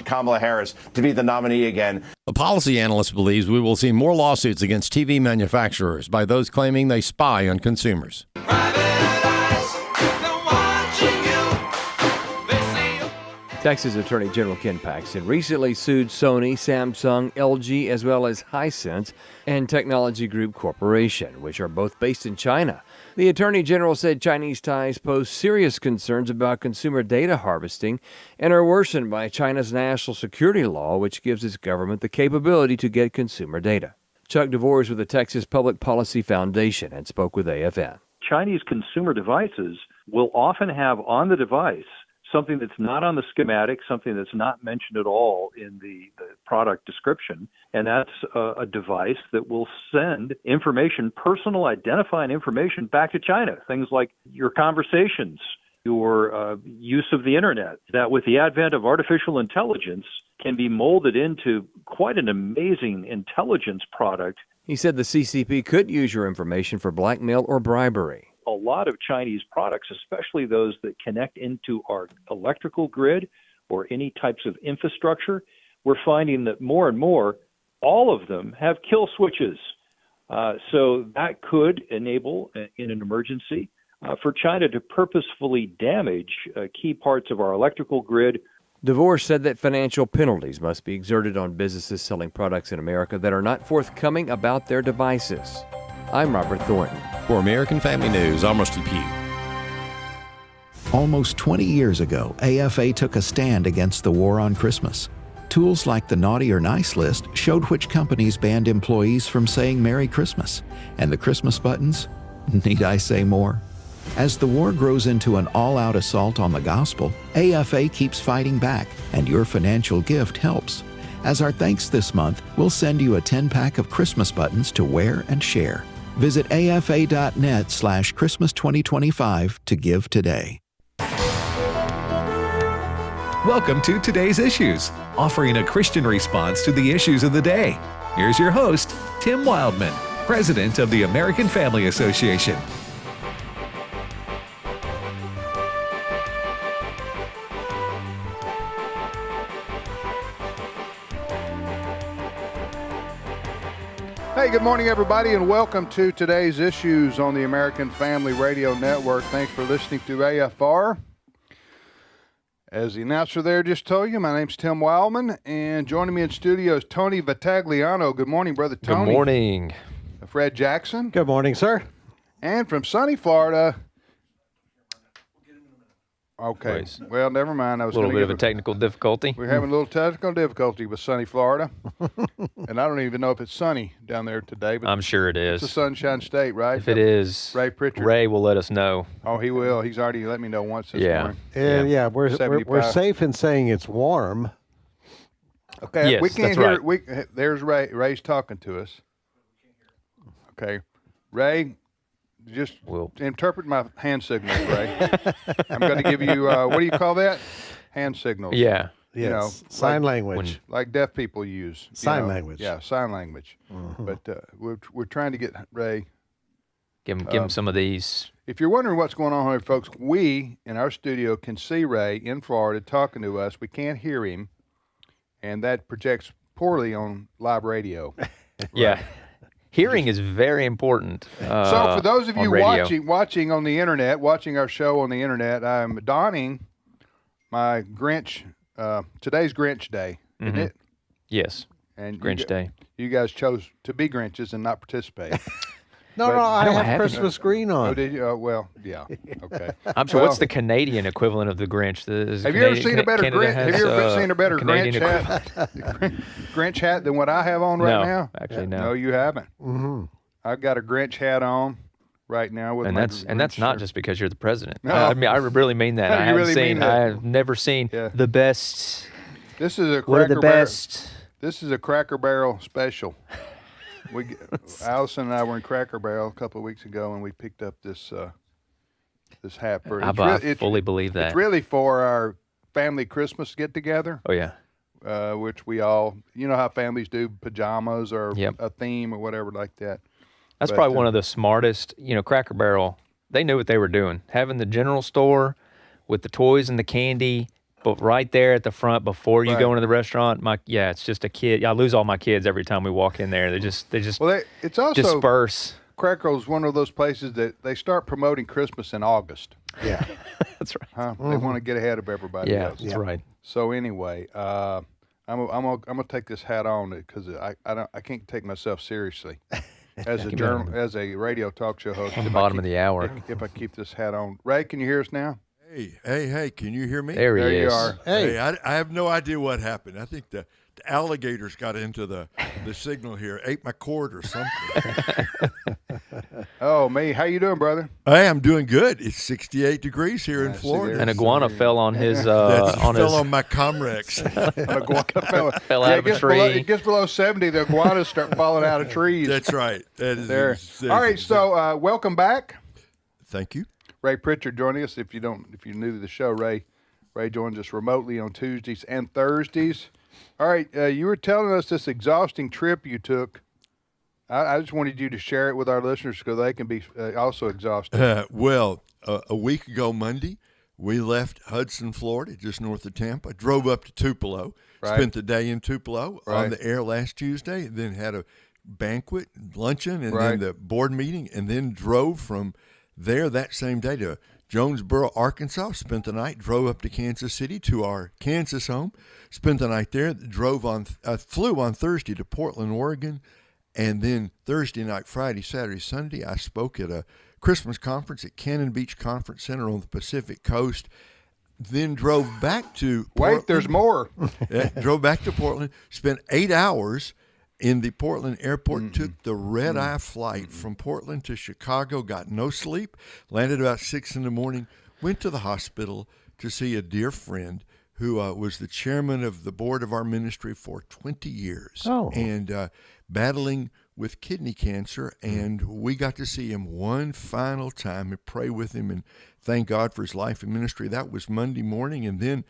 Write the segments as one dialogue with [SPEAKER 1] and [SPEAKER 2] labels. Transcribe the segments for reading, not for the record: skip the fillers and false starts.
[SPEAKER 1] Kamala Harris to be the nominee again.
[SPEAKER 2] A policy analyst believes we will see more lawsuits against TV manufacturers by those claiming they spy on consumers.
[SPEAKER 3] Texas Attorney General Ken Paxton recently sued Sony, Samsung, LG, as well as Hisense and Technology Group Corporation, which are both based in China. The Attorney General said Chinese ties pose serious concerns about consumer data harvesting and are worsened by China's national security law, which gives its government the capability to get consumer data. Chuck DeVore is with the Texas Public Policy Foundation and spoke with AFN.
[SPEAKER 4] Chinese consumer devices will often have on the device something that's not on the schematic, something that's not mentioned at all in the product description, and that's a device that will send information, personal identifying information, back to China. Things like your conversations, your use of the internet, that with the advent of artificial intelligence can be molded into quite an amazing intelligence product.
[SPEAKER 3] He said the CCP could use your information for blackmail or bribery.
[SPEAKER 4] A lot of Chinese products, especially those that connect into our electrical grid or any types of infrastructure, we're finding that more and more, all of them have kill switches. So that could enable, in an emergency, for China to purposefully damage key parts of our electrical grid.
[SPEAKER 3] DeVore said that financial penalties must be exerted on businesses selling products in America that are not forthcoming about their devices. I'm Robert Thornton.
[SPEAKER 2] For American Family News, I'm Rusty Pugh.
[SPEAKER 5] Almost 20 years ago, AFA took a stand against the war on Christmas. Tools like the Naughty or Nice list showed which companies banned employees from saying Merry Christmas. And the Christmas buttons? Need I say more? As the war grows into an all-out assault on the gospel, AFA keeps fighting back, and your financial gift helps. As our thanks this month, we'll send you a 10-pack of Christmas buttons to wear and share. Visit afa.net/Christmas2025 to give today.
[SPEAKER 6] Welcome to Today's Issues, offering a Christian response to the issues of the day. Here's your host, Tim Wildmon, President of the American Family Association.
[SPEAKER 7] Hey, good morning, everybody, and welcome to Today's Issues on the American Family Radio Network. Thanks for listening to AFR. As the announcer there just told you, my name's Tim Wildman, and joining me in studio is Tony Vitagliano. Good morning, Brother Tony.
[SPEAKER 8] Good morning.
[SPEAKER 7] Fred Jackson.
[SPEAKER 8] Good morning, sir.
[SPEAKER 7] And from sunny Florida. Okay, well, never mind. I was
[SPEAKER 8] a little bit of a technical difficulty.
[SPEAKER 7] We're having a little technical difficulty with sunny Florida. And I don't even know if it's sunny down there today. But
[SPEAKER 8] I'm sure it is.
[SPEAKER 7] It's a sunshine state, right?
[SPEAKER 8] If it is,
[SPEAKER 7] Ray Pritchard.
[SPEAKER 8] Ray will let us know.
[SPEAKER 7] Oh, he will. He's already let me know once this morning.
[SPEAKER 9] Yeah, we're safe in saying it's warm.
[SPEAKER 7] Okay,
[SPEAKER 8] yes,
[SPEAKER 7] we can't
[SPEAKER 8] that's
[SPEAKER 7] hear
[SPEAKER 8] right.
[SPEAKER 7] it. There's Ray. Ray's talking to us. Okay, Ray. Just interpret my hand signals, Ray. I'm going to give you, what do you call that? Hand signals.
[SPEAKER 8] Yeah.
[SPEAKER 9] Yes. You know, sign language.
[SPEAKER 7] Like deaf people use.
[SPEAKER 9] Sign language.
[SPEAKER 7] Yeah, sign language. Mm-hmm. But we're trying to get Ray.
[SPEAKER 8] Give him some of these.
[SPEAKER 7] If you're wondering what's going on here, folks, we in our studio can see Ray in Florida talking to us. We can't hear him, and that projects poorly on live radio.
[SPEAKER 8] Yeah. Hearing is very important.
[SPEAKER 7] So for those of you watching on the internet, watching our show on the internet, I'm donning my Grinch. Today's Grinch Day, isn't it?
[SPEAKER 8] Yes.
[SPEAKER 7] And
[SPEAKER 8] Grinch Day.
[SPEAKER 7] You guys chose to be Grinches and not participate.
[SPEAKER 9] No, I have Christmas green on.
[SPEAKER 7] Oh, did you? Well, yeah. Okay.
[SPEAKER 8] I'm sure. What's the Canadian equivalent of the Grinch?
[SPEAKER 7] Have you ever seen a better Grinch? Have you ever seen a better Grinch hat? Grinch hat than what I have on right now?
[SPEAKER 8] Actually, no.
[SPEAKER 7] No, you haven't.
[SPEAKER 9] Mm-hmm.
[SPEAKER 7] I've got a Grinch hat on right now with
[SPEAKER 8] that's not just because you're the president.
[SPEAKER 7] No.
[SPEAKER 8] I mean, I really mean that.
[SPEAKER 7] I've
[SPEAKER 8] never seen the best.
[SPEAKER 7] This is a
[SPEAKER 8] What are the best?
[SPEAKER 7] This is a Cracker Barrel special. Allison and I were in Cracker Barrel a couple of weeks ago, and we picked up this hat for.
[SPEAKER 8] I fully believe that.
[SPEAKER 7] It's really for our family Christmas get together.
[SPEAKER 8] Oh yeah.
[SPEAKER 7] Which we all, you know how families do pajamas or a theme or whatever like that.
[SPEAKER 8] That's probably one of the smartest. Cracker Barrel. They knew what they were doing. Having the general store with the toys and the candy. but right there at the front before you
[SPEAKER 7] Right.
[SPEAKER 8] go into the restaurant, it's just a kid. I lose all my kids every time we walk in there. They just
[SPEAKER 7] Well, it's also
[SPEAKER 8] disperse.
[SPEAKER 7] Cracker's one of those places that they start promoting Christmas in August.
[SPEAKER 9] Yeah.
[SPEAKER 8] That's right.
[SPEAKER 7] Huh? They want to get ahead of everybody
[SPEAKER 8] Yeah,
[SPEAKER 7] else.
[SPEAKER 8] that's right.
[SPEAKER 7] So anyway, I'm gonna take this hat on because I can't take myself seriously as a radio talk show host.
[SPEAKER 8] At the bottom of the hour.
[SPEAKER 7] If I keep this hat on, Ray, can you hear us now?
[SPEAKER 10] Hey, can you hear me?
[SPEAKER 8] There he
[SPEAKER 7] There you
[SPEAKER 8] is.
[SPEAKER 7] are.
[SPEAKER 10] Hey, I have no idea what happened. I think the alligators got into the signal here, ate my cord or something.
[SPEAKER 7] Oh, me. How you doing, brother?
[SPEAKER 10] Hey, I'm doing good. It's 68 degrees here in
[SPEAKER 7] see,
[SPEAKER 10] Florida.
[SPEAKER 8] An iguana fell on his
[SPEAKER 10] Fell on my Comrex.
[SPEAKER 8] fell out of a tree.
[SPEAKER 7] It gets below 70, the iguanas start falling out of trees.
[SPEAKER 10] That's right. That is
[SPEAKER 7] There. All right, so welcome back.
[SPEAKER 10] Thank you.
[SPEAKER 7] Ray Pritchard joining us. If you're new to the show, Ray joins us remotely on Tuesdays and Thursdays. All right, you were telling us this exhausting trip you took. I just wanted you to share it with our listeners so they can be also exhausted.
[SPEAKER 10] Well, a week ago Monday, we left Hudson, Florida, just north of Tampa, drove up to Tupelo, spent the day in Tupelo on the air last Tuesday, then had a banquet, luncheon, and then the board meeting, and then drove from there that same day to Jonesboro, Arkansas, spent the night, drove up to Kansas City to our Kansas home, spent the night there, flew on Thursday to Portland, Oregon, and then Thursday night, Friday, Saturday, Sunday, I spoke at a Christmas conference at Cannon Beach Conference Center on the Pacific Coast, then drove back to Portland.
[SPEAKER 7] Wait, there's more.
[SPEAKER 10] Drove back to Portland, spent 8 hours in the Portland airport, took the red-eye flight from Portland to Chicago, got no sleep, landed about 6 in the morning, went to the hospital to see a dear friend who was the chairman of the board of our ministry for 20 years and battling with kidney cancer. And we got to see him one final time and pray with him and thank God for his life and ministry. That was Monday morning. And then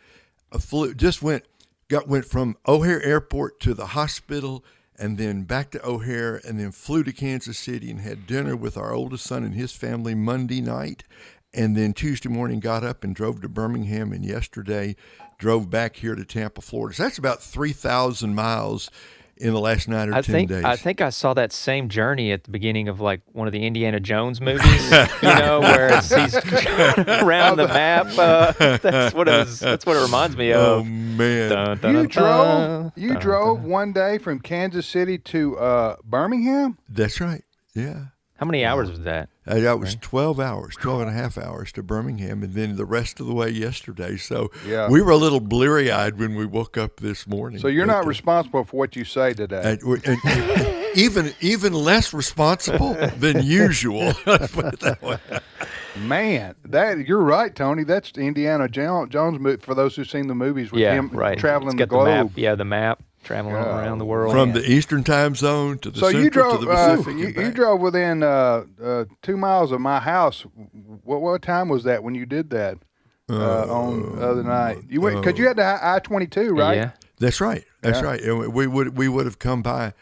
[SPEAKER 10] went from O'Hare Airport to the hospital and then back to O'Hare and then flew to Kansas City and had dinner with our oldest son and his family Monday night. And then Tuesday morning got up and drove to Birmingham, and yesterday drove back here to Tampa, Florida. So that's about 3,000 miles in the last 9 or 10 days.
[SPEAKER 8] I think I saw that same journey at the beginning of like one of the Indiana Jones movies, where he's around the map. That's what it reminds me of.
[SPEAKER 10] Oh man!
[SPEAKER 8] Dun, dun, dun,
[SPEAKER 7] You drove one day from Kansas City to Birmingham?
[SPEAKER 10] That's right. Yeah.
[SPEAKER 8] How many hours was that?
[SPEAKER 10] That was 12 and a half hours to Birmingham, and then the rest of the way yesterday. So we were a little bleary-eyed when we woke up this morning.
[SPEAKER 7] So you're not responsible for what you say today.
[SPEAKER 10] Even less responsible than usual. Let's put it that way.
[SPEAKER 7] Man, you're right, Tony. That's the Indiana Jones movie, for those who've seen the movies with him traveling the globe.
[SPEAKER 8] The map. Traveling around the world.
[SPEAKER 10] From the Eastern time zone to the Central to the Pacific.
[SPEAKER 7] You drove within 2 miles of my house. What time was that when you did that on the other night? You went because you had the I-22, right?
[SPEAKER 8] Yeah,
[SPEAKER 10] that's right. That's right. And we would have come by.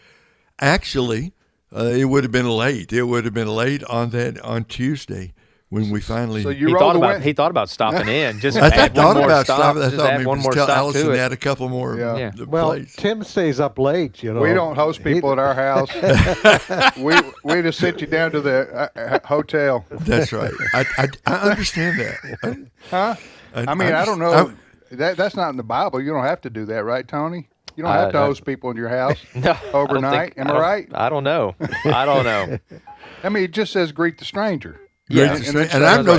[SPEAKER 10] Actually, it would have been late. It would have been late on Tuesday. When we finally,
[SPEAKER 7] so
[SPEAKER 8] he thought about stopping in. Just
[SPEAKER 10] I
[SPEAKER 8] add
[SPEAKER 10] thought
[SPEAKER 8] one more
[SPEAKER 10] about
[SPEAKER 8] stop.
[SPEAKER 10] stopping. I
[SPEAKER 8] Just
[SPEAKER 10] thought
[SPEAKER 8] add
[SPEAKER 10] maybe
[SPEAKER 8] one more
[SPEAKER 10] tell
[SPEAKER 8] stop
[SPEAKER 10] Allison
[SPEAKER 8] to it.
[SPEAKER 10] add a couple more.
[SPEAKER 9] Well,
[SPEAKER 10] plays.
[SPEAKER 9] Tim stays up late.
[SPEAKER 7] We don't host people at our house. we just sit you down to the hotel.
[SPEAKER 10] That's right. I understand that.
[SPEAKER 7] Huh? I don't know. That's not in the Bible. You don't have to do that, right, Tony? You don't have to host people in your house overnight. Am I right?
[SPEAKER 8] I don't know.
[SPEAKER 7] It just says greet the stranger.
[SPEAKER 10] Yeah, and I'm no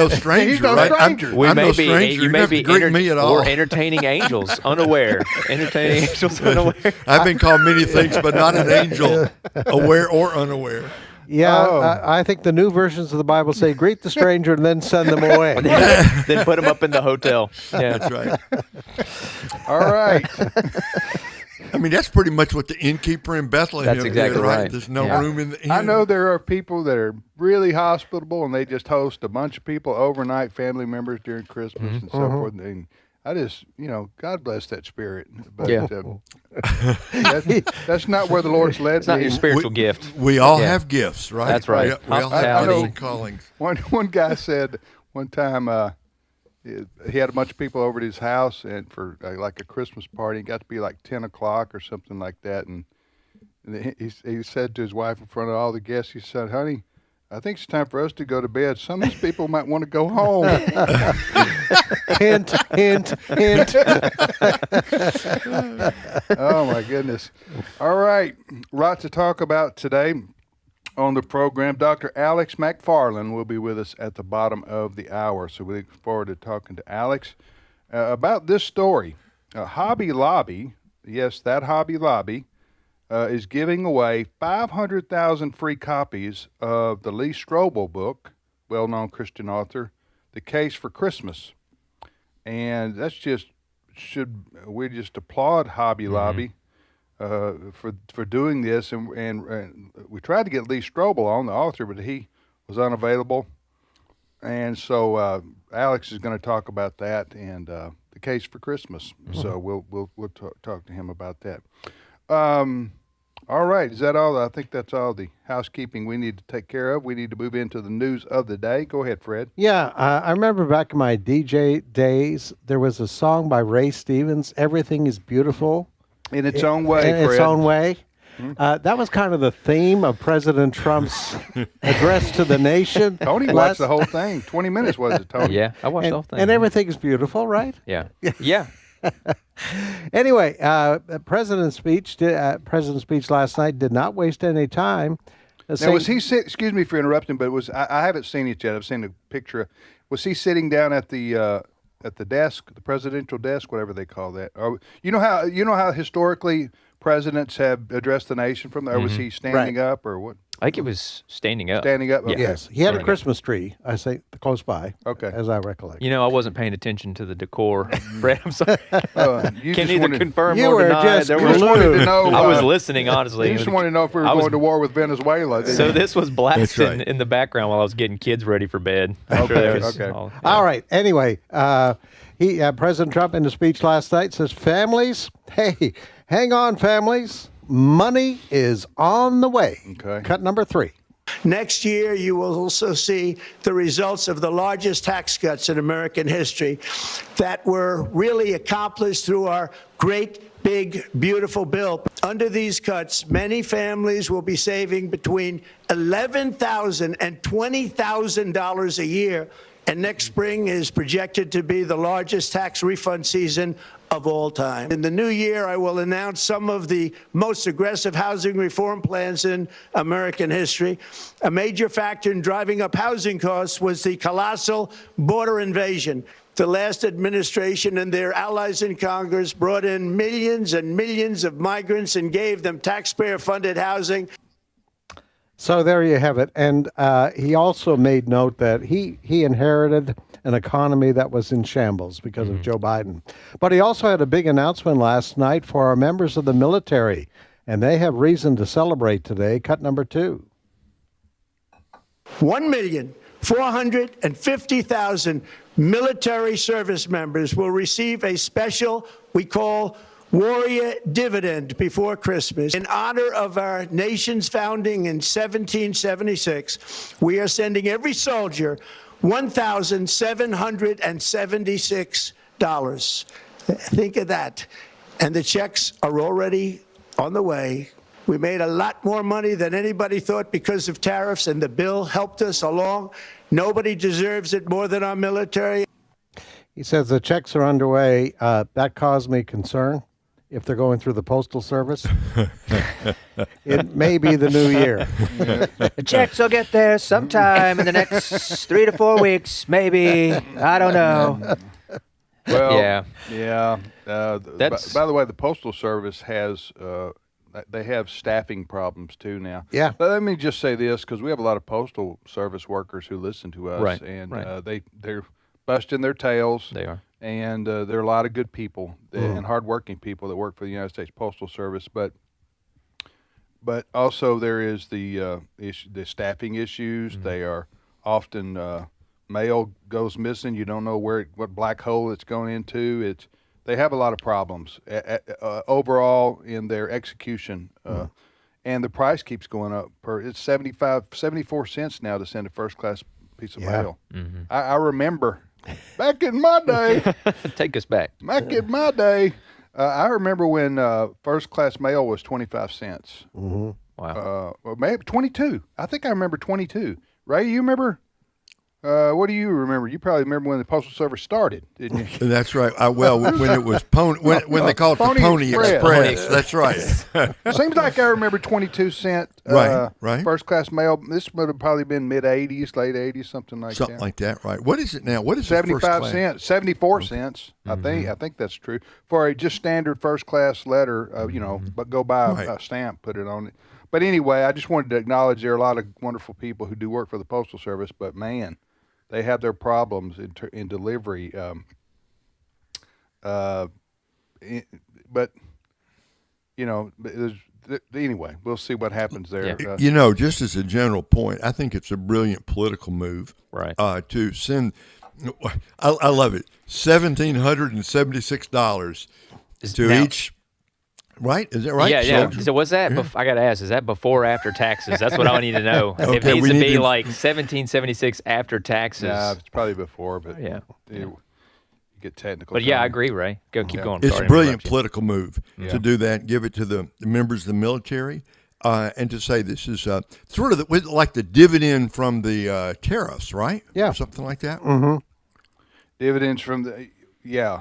[SPEAKER 10] stranger.
[SPEAKER 7] He's no
[SPEAKER 10] right?
[SPEAKER 7] stranger.
[SPEAKER 8] We
[SPEAKER 10] I'm
[SPEAKER 8] may
[SPEAKER 10] no
[SPEAKER 8] be,
[SPEAKER 10] stranger.
[SPEAKER 8] you may be
[SPEAKER 10] greet me at all.
[SPEAKER 8] Or entertaining angels, unaware. Entertaining angels, unaware.
[SPEAKER 10] I've been called many things, but not an angel, aware or unaware.
[SPEAKER 9] Yeah, I think the new versions of the Bible say greet the stranger and then send them away.
[SPEAKER 8] Then put them up in the hotel. Yeah,
[SPEAKER 10] that's right.
[SPEAKER 7] All right.
[SPEAKER 10] That's pretty much what the innkeeper in Bethlehem
[SPEAKER 8] That's exactly
[SPEAKER 10] did, right?
[SPEAKER 8] right.
[SPEAKER 10] There's no room in the inn.
[SPEAKER 7] I know there are people that are really hospitable and they just host a bunch of people overnight, family members during Christmas and so forth. And I just, God bless that spirit. But that's not where the Lord's led me.
[SPEAKER 8] It's not your spiritual gift.
[SPEAKER 10] We all have gifts, right?
[SPEAKER 8] That's right.
[SPEAKER 10] We all have gifts and callings.
[SPEAKER 7] One guy said one time, he had a bunch of people over at his house and for like a Christmas party. It got to be like 10 o'clock or something like that. And he said to his wife in front of all the guests, he said, "Honey, I think it's time for us to go to bed. Some of these people might want to go home."
[SPEAKER 9] Hint, hint, hint.
[SPEAKER 7] Oh, my goodness. All right. Lots to talk about today on the program. Dr. Alex McFarland will be with us at the bottom of the hour. So we look forward to talking to Alex about this story. Hobby Lobby, yes, that Hobby Lobby, is giving away 500,000 free copies of the Lee Strobel book, well-known Christian author, The Case for Christmas. And that's we just applaud Hobby Lobby for doing this. And we tried to get Lee Strobel on, the author, but he was unavailable. And so Alex is going to talk about that and The Case for Christmas. So we'll talk to him about that. All right. Is that all? I think that's all the housekeeping we need to take care of. We need to move into the news of the day. Go ahead, Fred.
[SPEAKER 9] Yeah, I remember back in my DJ days, there was a song by Ray Stevens, "Everything is Beautiful."
[SPEAKER 7] In its own way,
[SPEAKER 9] In
[SPEAKER 7] Fred.
[SPEAKER 9] its own way. That was kind of the theme of President Trump's address to the nation.
[SPEAKER 7] Tony watched the whole thing. 20 minutes was it, Tony?
[SPEAKER 8] Yeah, I watched the whole thing.
[SPEAKER 9] And everything is beautiful, right?
[SPEAKER 8] Yeah. Yeah.
[SPEAKER 9] Anyway, President's speech last night did not waste any time.
[SPEAKER 7] Now, was he excuse me for interrupting, but I haven't seen it yet. I've seen a picture. Was he sitting down at the desk, the presidential desk, whatever they call that? Or, you know how historically presidents have addressed the nation from there? Or was he standing up or what?
[SPEAKER 8] I think it was standing up.
[SPEAKER 7] Standing up? Okay.
[SPEAKER 9] Yes, he had a Christmas tree, I say, close by, as I recollect.
[SPEAKER 8] You know, I wasn't paying attention to the decor, Fred. I'm sorry.
[SPEAKER 7] You
[SPEAKER 8] Can
[SPEAKER 7] just
[SPEAKER 8] neither
[SPEAKER 7] wanted-
[SPEAKER 8] confirm
[SPEAKER 9] You
[SPEAKER 8] nor
[SPEAKER 9] were
[SPEAKER 8] deny.
[SPEAKER 9] just
[SPEAKER 8] There
[SPEAKER 7] You
[SPEAKER 8] was,
[SPEAKER 7] just wanted to know.
[SPEAKER 8] I was listening, honestly.
[SPEAKER 7] You just wanted to know if we were going to war with Venezuela. didn't
[SPEAKER 8] So
[SPEAKER 7] you?
[SPEAKER 8] this was blasting
[SPEAKER 10] right.
[SPEAKER 8] in the background while I was getting kids ready for bed.
[SPEAKER 7] Okay.
[SPEAKER 9] All right. Anyway, President Trump in the speech last night says, "Families, hey, hang on, families. Money is on the way."
[SPEAKER 7] Okay.
[SPEAKER 9] Cut number 3.
[SPEAKER 11] Next year, you will also see the results of the largest tax cuts in American history that were really accomplished through our great, big, beautiful bill. Under these cuts, many families will be saving between $11,000 and $20,000 a year. And next spring is projected to be the largest tax refund season of all time. In the new year, I will announce some of the most aggressive housing reform plans in American history. A major factor in driving up housing costs was the colossal border invasion. The last administration and their allies in Congress brought in millions and millions of migrants and gave them taxpayer-funded housing.
[SPEAKER 9] So there you have it. And he also made note that he inherited an economy that was in shambles because of Joe Biden. But he also had a big announcement last night for our members of the military, and they have reason to celebrate today. Cut number 2.
[SPEAKER 11] 1,450,000 military service members will receive a special, we call, Warrior Dividend before Christmas. In honor of our nation's founding in 1776, we are sending every soldier $1,776. Think of that. And the checks are already on the way. We made a lot more money than anybody thought because of tariffs, and the bill helped us along. Nobody deserves it more than our military.
[SPEAKER 9] He says the checks are underway. That caused me concern. If they're going through the Postal Service, it may be the new year.
[SPEAKER 12] The checks will get there sometime in the next 3 to 4 weeks, maybe. I don't know.
[SPEAKER 7] Well, yeah. By the way, the Postal Service has they have staffing problems too now.
[SPEAKER 9] Yeah.
[SPEAKER 7] But let me just say this, because we have a lot of Postal Service workers who listen to us,
[SPEAKER 8] Right,
[SPEAKER 7] and
[SPEAKER 8] right.
[SPEAKER 7] they're busting their tails.
[SPEAKER 8] They are.
[SPEAKER 7] And there are a lot of good people and hardworking people that work for the United States Postal Service, but also there is the staffing issues. They are often mail goes missing. You don't know what black hole it's going into. They have a lot of problems overall in their execution, and the price keeps going up. It's 74 cents now to send a first class piece of mail. I remember Back in my day.
[SPEAKER 8] Take us back.
[SPEAKER 7] Back in my day. I remember when first class mail was 25 cents.
[SPEAKER 9] Mm-hmm.
[SPEAKER 8] Wow.
[SPEAKER 7] Well, maybe 22. I think I remember 22. Ray, you remember? What do you remember? You probably remember when the Postal Service started, didn't you?
[SPEAKER 10] That's right. Well, when it was when they called it the Pony Express. That's right.
[SPEAKER 7] Seems like I remember 22-cent
[SPEAKER 10] right.
[SPEAKER 7] first class mail. This would have probably been mid-'80s, late 80s, something like that.
[SPEAKER 10] Right. What is it now? What is
[SPEAKER 7] 75 cents, 74 cents. I think that's true for a just standard first class letter. But go buy a stamp, put it on it. But anyway, I just wanted to acknowledge there are a lot of wonderful people who do work for the Postal Service, but man, they have their problems in delivery. But anyway, we'll see what happens there.
[SPEAKER 10] Yeah. Just as a general point, I think it's a brilliant political move.
[SPEAKER 8] Right.
[SPEAKER 10] To send, I love it, $1,776 to each. Right? Is that right?
[SPEAKER 8] Yeah. So what's that? I got to ask, is that before or after taxes? That's what I need to know. If it needs to be like 1776 after taxes.
[SPEAKER 7] Yeah, it's probably before, but
[SPEAKER 8] you
[SPEAKER 7] get technical.
[SPEAKER 8] But I agree, Ray. Keep going.
[SPEAKER 10] It's a brilliant political move to do that, give it to the members of the military, and to say this is sort of like the dividend from the tariffs, right?
[SPEAKER 9] Yeah.
[SPEAKER 10] Or something like that.
[SPEAKER 9] Mm-hmm.
[SPEAKER 7] Dividends from the, you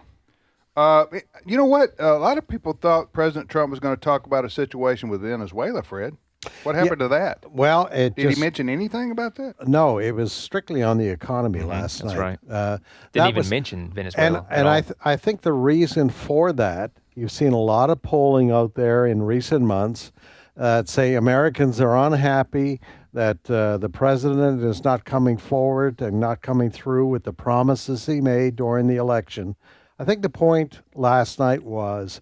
[SPEAKER 7] know what? A lot of people thought President Trump was going to talk about a situation with Venezuela, Fred. What happened to that?
[SPEAKER 9] Well,
[SPEAKER 7] did he mention anything about that?
[SPEAKER 9] No, it was strictly on the economy last night.
[SPEAKER 8] That's right. Didn't even mention Venezuela.
[SPEAKER 9] And I think the reason for that, you've seen a lot of polling out there in recent months that say Americans are unhappy that the president is not coming forward and not coming through with the promises he made during the election. I think the point last night was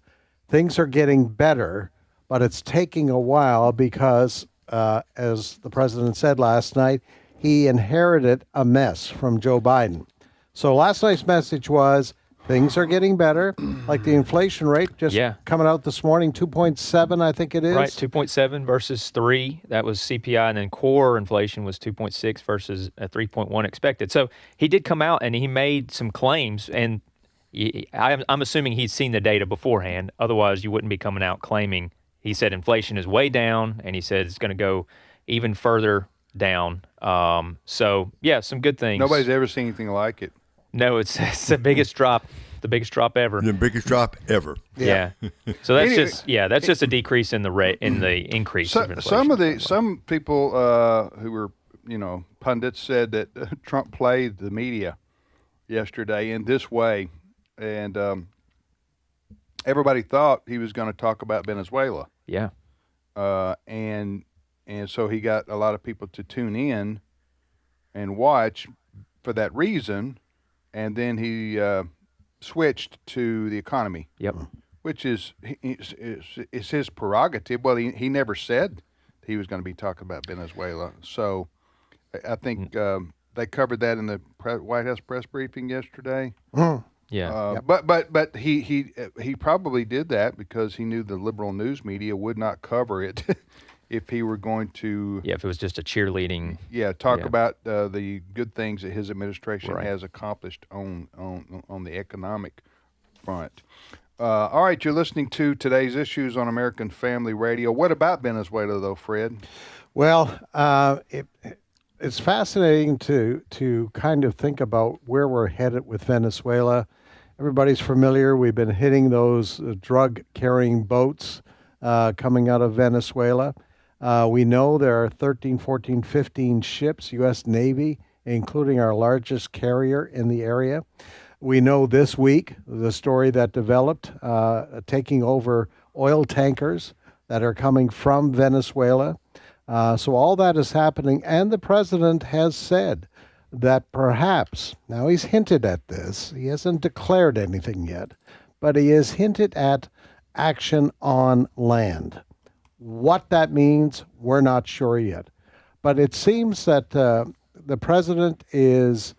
[SPEAKER 9] things are getting better, but it's taking a while because, as the president said last night, he inherited a mess from Joe Biden. So last night's message was things are getting better, like the inflation rate just coming out this morning, 2.7, I think it is.
[SPEAKER 8] Right, 2.7 versus 3. That was CPI, and then core inflation was 2.6 versus 3.1 expected. So he did come out and he made some claims, and I'm assuming he's seen the data beforehand. Otherwise, you wouldn't be coming out claiming. He said inflation is way down, and he said it's going to go even further down. Some good things.
[SPEAKER 7] Nobody's ever seen anything like it.
[SPEAKER 8] No, it's the biggest drop, ever.
[SPEAKER 10] The biggest drop ever.
[SPEAKER 8] Yeah. So that's that's just a decrease in the rate in the increase of inflation.
[SPEAKER 7] Some people who were pundits said that Trump played the media yesterday in this way. And everybody thought he was going to talk about Venezuela.
[SPEAKER 8] Yeah.
[SPEAKER 7] And so he got a lot of people to tune in and watch for that reason. And then he switched to the economy.
[SPEAKER 8] Yep.
[SPEAKER 7] Which is his prerogative. Well, he never said he was going to be talking about Venezuela. So I think they covered that in the White House press briefing yesterday.
[SPEAKER 8] Yeah.
[SPEAKER 7] But he probably did that because he knew the liberal news media would not cover it if he were going to.
[SPEAKER 8] Yeah, if it was just a cheerleading.
[SPEAKER 7] Talk about the good things that his administration has accomplished on the economic front. All right, you're listening to Today's Issues on American Family Radio. What about Venezuela, though, Fred?
[SPEAKER 9] Well, it's fascinating to kind of think about where we're headed with Venezuela. Everybody's familiar. We've been hitting those drug-carrying boats coming out of Venezuela. We know there are 13, 14, 15 ships, U.S. Navy, including our largest carrier in the area. We know this week the story that developed taking over oil tankers that are coming from Venezuela. So all that is happening, and the president has said that perhaps, now he's hinted at this, he hasn't declared anything yet, but he has hinted at action on land. What that means, we're not sure yet. But it seems that the president is,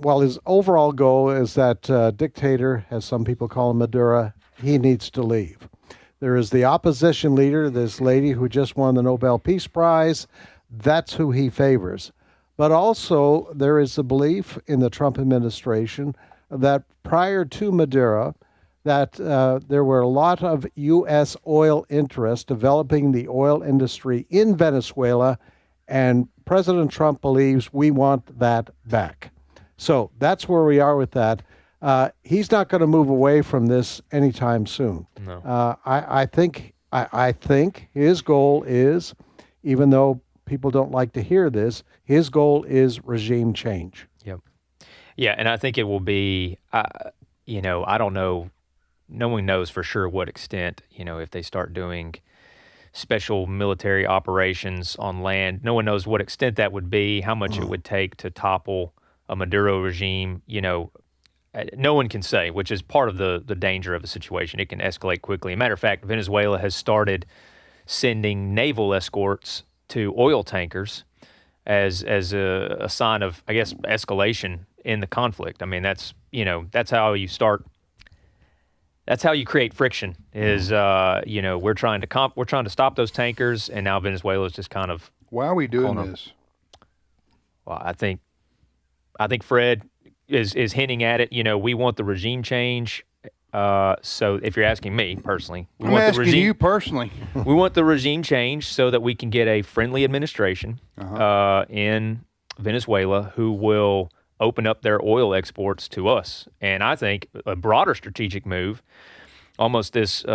[SPEAKER 9] his overall goal is that dictator, as some people call him, Maduro, he needs to leave. There is the opposition leader, this lady who just won the Nobel Peace Prize. That's who he favors. But also, there is a belief in the Trump administration that prior to Maduro, that there were a lot of U.S. oil interests developing the oil industry in Venezuela, and President Trump believes we want that back. So that's where we are with that. He's not going to move away from this anytime soon.
[SPEAKER 8] No.
[SPEAKER 9] I think his goal is, even though people don't like to hear this, his goal is regime change.
[SPEAKER 8] Yep. Yeah, and I think it will be, I don't know, no one knows for sure what extent, if they start doing special military operations on land, no one knows what extent that would be, how much it would take to topple a Maduro regime, no one can say, which is part of the danger of the situation. It can escalate quickly. As a matter of fact, Venezuela has started sending naval escorts to oil tankers as a sign of, I guess, escalation in the conflict. I mean, that's how you start. That's how you create friction. Is we're trying to stop those tankers, and now Venezuela is just kind of.
[SPEAKER 7] Why are we doing this?
[SPEAKER 8] Well, I think Fred is hinting at it. We want the regime change. So if you're asking me personally,
[SPEAKER 7] I'm asking you personally.
[SPEAKER 8] We want the regime change so that we can get a friendly administration in Venezuela who will open up their oil exports to us. And I think a broader strategic move, almost this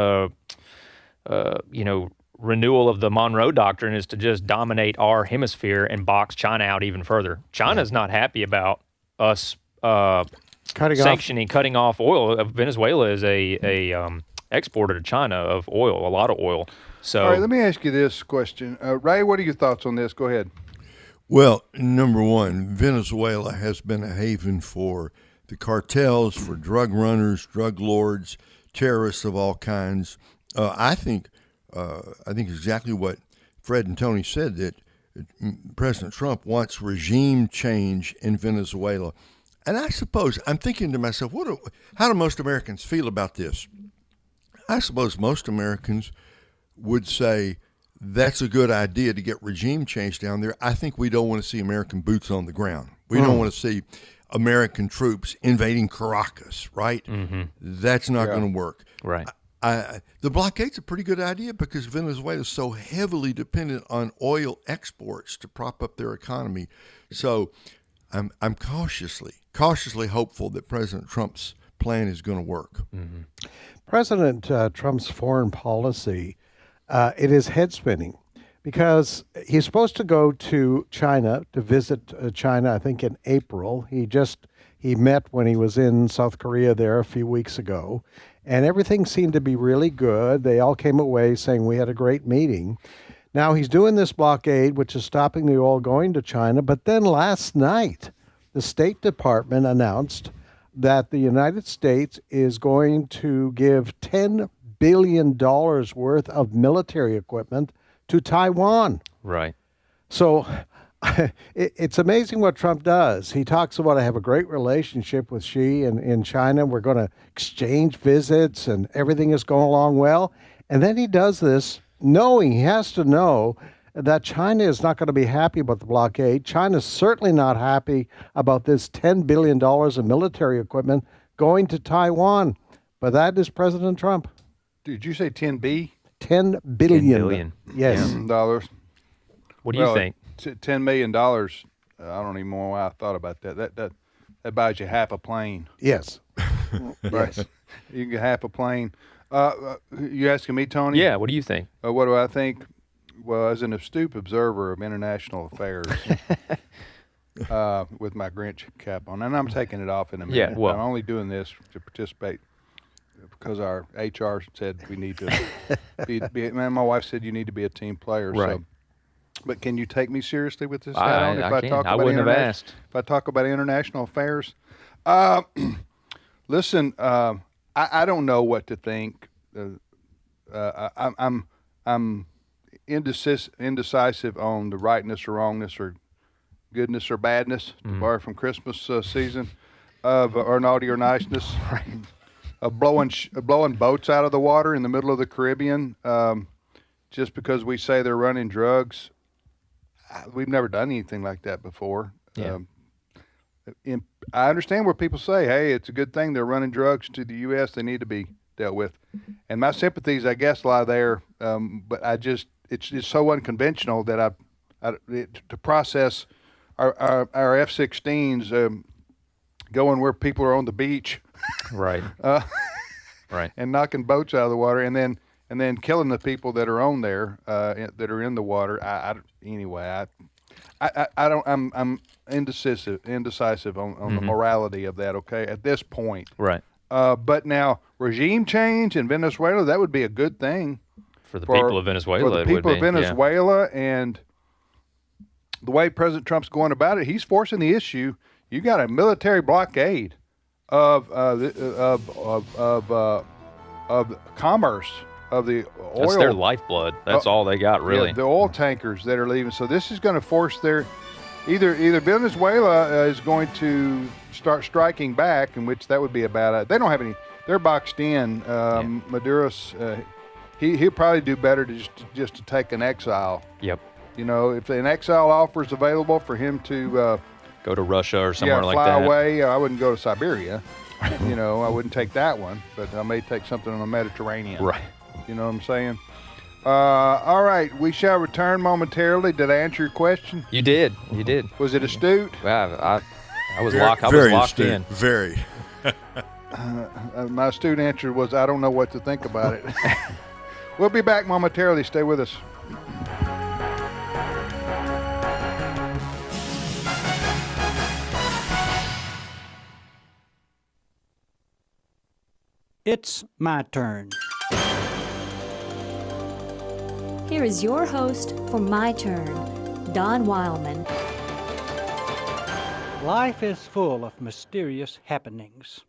[SPEAKER 8] renewal of the Monroe Doctrine, is to just dominate our hemisphere and box China out even further. China's not happy about us cutting off oil. Venezuela is a exporter to China of oil, a lot of oil. So,
[SPEAKER 7] all right, let me ask you this question, Ray. What are your thoughts on this? Go ahead.
[SPEAKER 10] Well, number one, Venezuela has been a haven for the cartels, for drug runners, drug lords, terrorists of all kinds. I think exactly what Fred and Tony said, that President Trump wants regime change in Venezuela. And I suppose, I'm thinking to myself, how do most Americans feel about this? I suppose most Americans would say that's a good idea to get regime change down there. I think we don't want to see American boots on the ground. We don't want to see American troops invading Caracas, right? Mm-hmm. That's not going to work.
[SPEAKER 8] Right.
[SPEAKER 10] The blockade's a pretty good idea because Venezuela is so heavily dependent on oil exports to prop up their economy. So I'm cautiously hopeful that President Trump's plan is going to work.
[SPEAKER 9] Mm-hmm. President Trump's foreign policy, it is head spinning because he's supposed to go to China to visit China, I think in April. He met when he was in South Korea there a few weeks ago, and everything seemed to be really good. They all came away saying we had a great meeting. Now he's doing this blockade, which is stopping the oil going to China. But then last night, the State Department announced that the United States is going to give $10 billion worth of military equipment to Taiwan.
[SPEAKER 8] Right.
[SPEAKER 9] So it's amazing what Trump does. He talks about, I have a great relationship with Xi in China. We're going to exchange visits and everything is going along well. And then he does this knowing he has to know that China is not going to be happy about the blockade. China's certainly not happy about this $10 billion of military equipment going to Taiwan. But that is President Trump.
[SPEAKER 7] Did you say 10B?
[SPEAKER 9] $10 billion.
[SPEAKER 8] $10 billion.
[SPEAKER 9] Yes.
[SPEAKER 7] Dollars.
[SPEAKER 8] What do you think?
[SPEAKER 7] $10 million. I don't even know why I thought about that. That buys you half a plane.
[SPEAKER 9] Yes.
[SPEAKER 7] Right.
[SPEAKER 9] Yes.
[SPEAKER 7] You can get half a plane. You asking me, Tony?
[SPEAKER 8] Yeah. What do you think?
[SPEAKER 7] What do I think? Well, as an astute observer of international affairs, with my Grinch cap on, and I'm taking it off in a minute.
[SPEAKER 8] Yeah, well,
[SPEAKER 7] I'm only doing this to participate because our HR said we need to be. Man, my wife said you need to be a team player.
[SPEAKER 8] Right.
[SPEAKER 7] So, but can you take me seriously with this?
[SPEAKER 8] I can. I wouldn't have asked.
[SPEAKER 7] If I talk about international affairs, listen. I don't know what to think. I'm indecisive on the rightness or wrongness or goodness or badness, to borrow from Christmas season, of or naughty or niceness, of blowing boats out of the water in the middle of the Caribbean, just because we say they're running drugs. we've never done anything like that before.
[SPEAKER 8] Yeah.
[SPEAKER 7] I understand where people say, hey, it's a good thing they're running drugs to the U.S. They need to be dealt with. And my sympathies, I guess, lie there. But it's so unconventional that to process our F-16s going where people are on the beach.
[SPEAKER 8] Right. Right.
[SPEAKER 7] And knocking boats out of the water, and then killing the people that are on there, that are in the water. I'm indecisive on the morality of that. Okay, at this point.
[SPEAKER 8] Right.
[SPEAKER 7] But now regime change in Venezuela, that would be a good thing
[SPEAKER 8] for the people of Venezuela.
[SPEAKER 7] For the people of Venezuela, and the way President Trump's going about it, he's forcing the issue. You got a military blockade of commerce of the oil.
[SPEAKER 8] That's their lifeblood. That's all they got, really.
[SPEAKER 7] Yeah, the oil tankers that are leaving. So this is going to force either Venezuela is going to start striking back, in which that would be a bad. They don't have any. They're boxed in. Maduro's he'll probably do better to just to take an exile.
[SPEAKER 8] Yep.
[SPEAKER 7] You know, if an exile offer is available for him to
[SPEAKER 8] go to Russia or somewhere like that.
[SPEAKER 7] Fly away. I wouldn't go to Siberia. You know, I wouldn't take that one, but I may take something in the Mediterranean.
[SPEAKER 8] Right.
[SPEAKER 7] You know what I'm saying? All right, we shall return momentarily. Did I answer your question?
[SPEAKER 8] You did. You did.
[SPEAKER 7] Was it astute?
[SPEAKER 8] I was locked in.
[SPEAKER 10] Very.
[SPEAKER 7] My astute answer was, I don't know what to think about it. We'll be back momentarily. Stay with us.
[SPEAKER 13] It's my turn.
[SPEAKER 14] Here is your host for My Turn, Don Wildmon.
[SPEAKER 13] Life is full of mysterious happenings.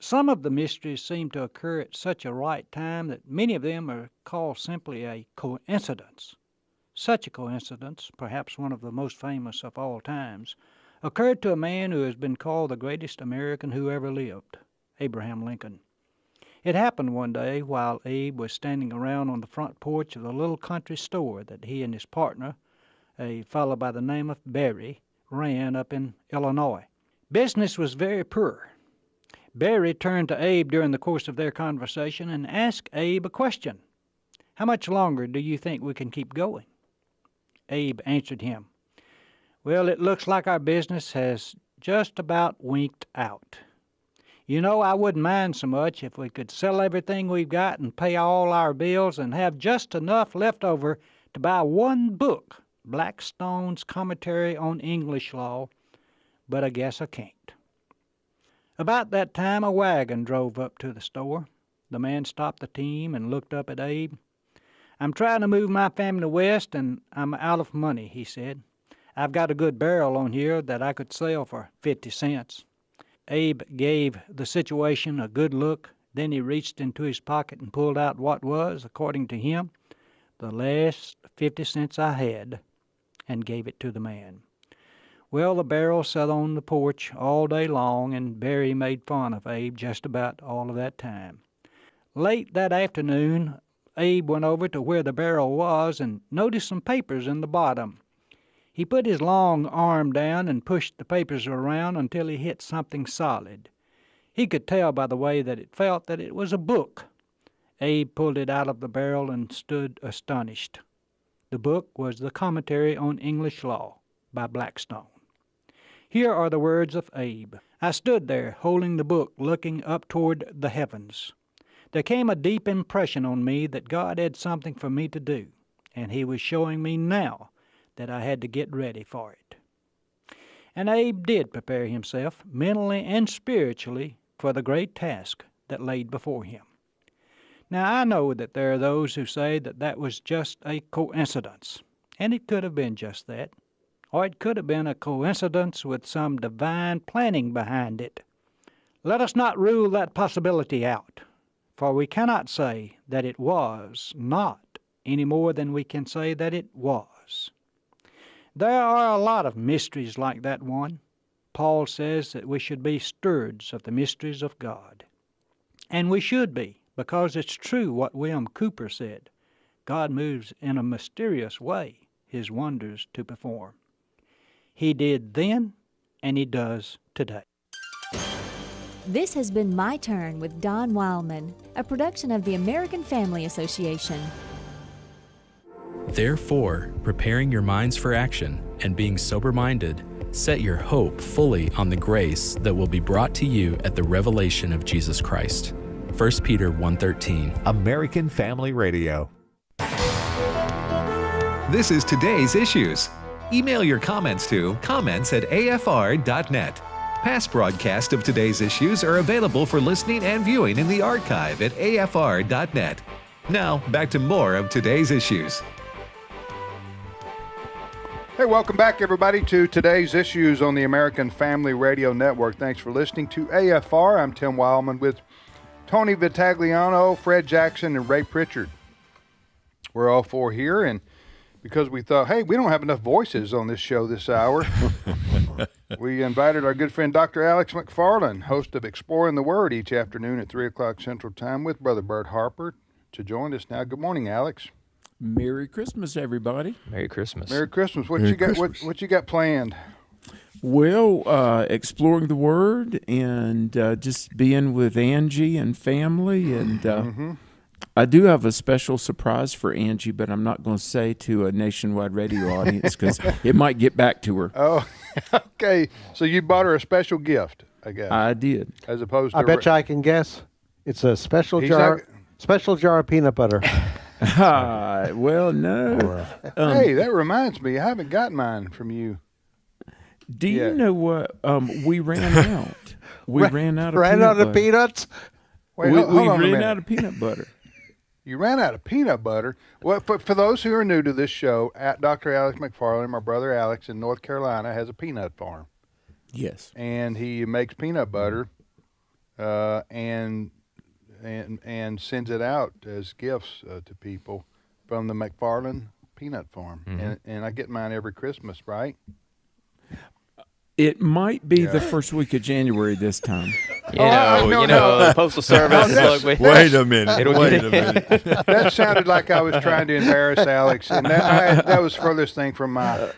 [SPEAKER 13] Some of the mysteries seem to occur at such a right time that many of them are called simply a coincidence. Such a coincidence, perhaps one of the most famous of all times, occurred to a man who has been called the greatest American who ever lived, Abraham Lincoln. It happened one day while Abe was standing around on the front porch of the little country store that he and his partner, a fellow by the name of Barry, ran up in Illinois. Business was very poor. Barry turned to Abe during the course of their conversation and asked Abe a question. "How much longer do you think we can keep going?" Abe answered him, "Well, it looks like our business has just about winked out. You know, I wouldn't mind so much if we could sell everything we've got and pay all our bills and have just enough left over to buy one book, Blackstone's Commentary on English Law, but I guess I can't." About that time, a wagon drove up to the store. The man stopped the team and looked up at Abe. "I'm trying to move my family west, and I'm out of money," he said. "I've got a good barrel on here that I could sell for 50 cents. Abe gave the situation a good look. Then he reached into his pocket and pulled out what was, according to him, the last 50 cents I had, and gave it to the man. Well, the barrel sat on the porch all day long, and Barry made fun of Abe just about all of that time. Late that afternoon, Abe went over to where the barrel was and noticed some papers in the bottom. He put his long arm down and pushed the papers around until he hit something solid. He could tell by the way that it felt that it was a book. Abe pulled it out of the barrel and stood astonished. The book was the Commentary on English Law by Blackstone. Here are the words of Abe. "I stood there holding the book, looking up toward the heavens. There came a deep impression on me that God had something for me to do, and he was showing me now that I had to get ready for it." And Abe did prepare himself, mentally and spiritually, for the great task that laid before him. Now, I know that there are those who say that that was just a coincidence, and it could have been just that, or it could have been a coincidence with some divine planning behind it. Let us not rule that possibility out, for we cannot say that it was not any more than we can say that it was. There are a lot of mysteries like that one. Paul says that we should be stewards of the mysteries of God. And we should be, because it's true what William Cooper said. God moves in a mysterious way, his wonders to perform. He did then, and he does today.
[SPEAKER 14] This has been My Turn with Don Wildmon, a production of the American Family Association.
[SPEAKER 15] Therefore, preparing your minds for action and being sober-minded, set your hope fully on the grace that will be brought to you at the revelation of Jesus Christ. 1 Peter 1:13.
[SPEAKER 6] American Family Radio. This is Today's Issues. Email your comments to comments@afr.net. Past broadcasts of Today's Issues are available for listening and viewing in the archive at afr.net. Now, back to more of Today's Issues.
[SPEAKER 7] Hey, welcome back, everybody, to Today's Issues on the American Family Radio Network. Thanks for listening to AFR. I'm Tim Wildmon with Tony Vitagliano, Fred Jackson, and Ray Pritchard. We're all four here, and because we thought, hey, we don't have enough voices on this show this hour, we invited our good friend Dr. Alex McFarland, host of Exploring the Word, each afternoon at 3 o'clock Central Time with Brother Bert Harper, to join us now. Good morning, Alex.
[SPEAKER 16] Merry Christmas, everybody.
[SPEAKER 8] Merry Christmas.
[SPEAKER 7] Merry Christmas. What you got planned?
[SPEAKER 16] Well, exploring the Word and just being with Angie and family. And I do have a special surprise for Angie, but I'm not going to say to a nationwide radio audience because it might get back to her.
[SPEAKER 7] Oh, okay. So you bought her a special gift, I guess.
[SPEAKER 16] I did.
[SPEAKER 7] As opposed to...
[SPEAKER 9] I bet you I can guess. It's a special jar of peanut butter.
[SPEAKER 16] Well, no.
[SPEAKER 7] Hey, that reminds me. I haven't got mine from you.
[SPEAKER 16] Do you know what? We ran out. We ran out of
[SPEAKER 9] ran
[SPEAKER 16] peanut
[SPEAKER 9] out of
[SPEAKER 16] butter.
[SPEAKER 9] peanuts?
[SPEAKER 7] Wait,
[SPEAKER 16] we
[SPEAKER 7] hold on a
[SPEAKER 16] ran
[SPEAKER 7] minute.
[SPEAKER 16] out of peanut butter.
[SPEAKER 7] You ran out of peanut butter? Well, for those who are new to this show, Dr. Alex McFarland, my brother Alex in North Carolina, has a peanut farm.
[SPEAKER 16] Yes.
[SPEAKER 7] And he makes peanut butter and sends it out as gifts to people from the McFarland Peanut Farm. And I get mine every Christmas, right?
[SPEAKER 16] It might be the first week of January this time.
[SPEAKER 8] The Postal Service.
[SPEAKER 10] Wait a minute. Wait a minute.
[SPEAKER 7] That sounded like I was trying to embarrass Alex, and that was furthest thing from my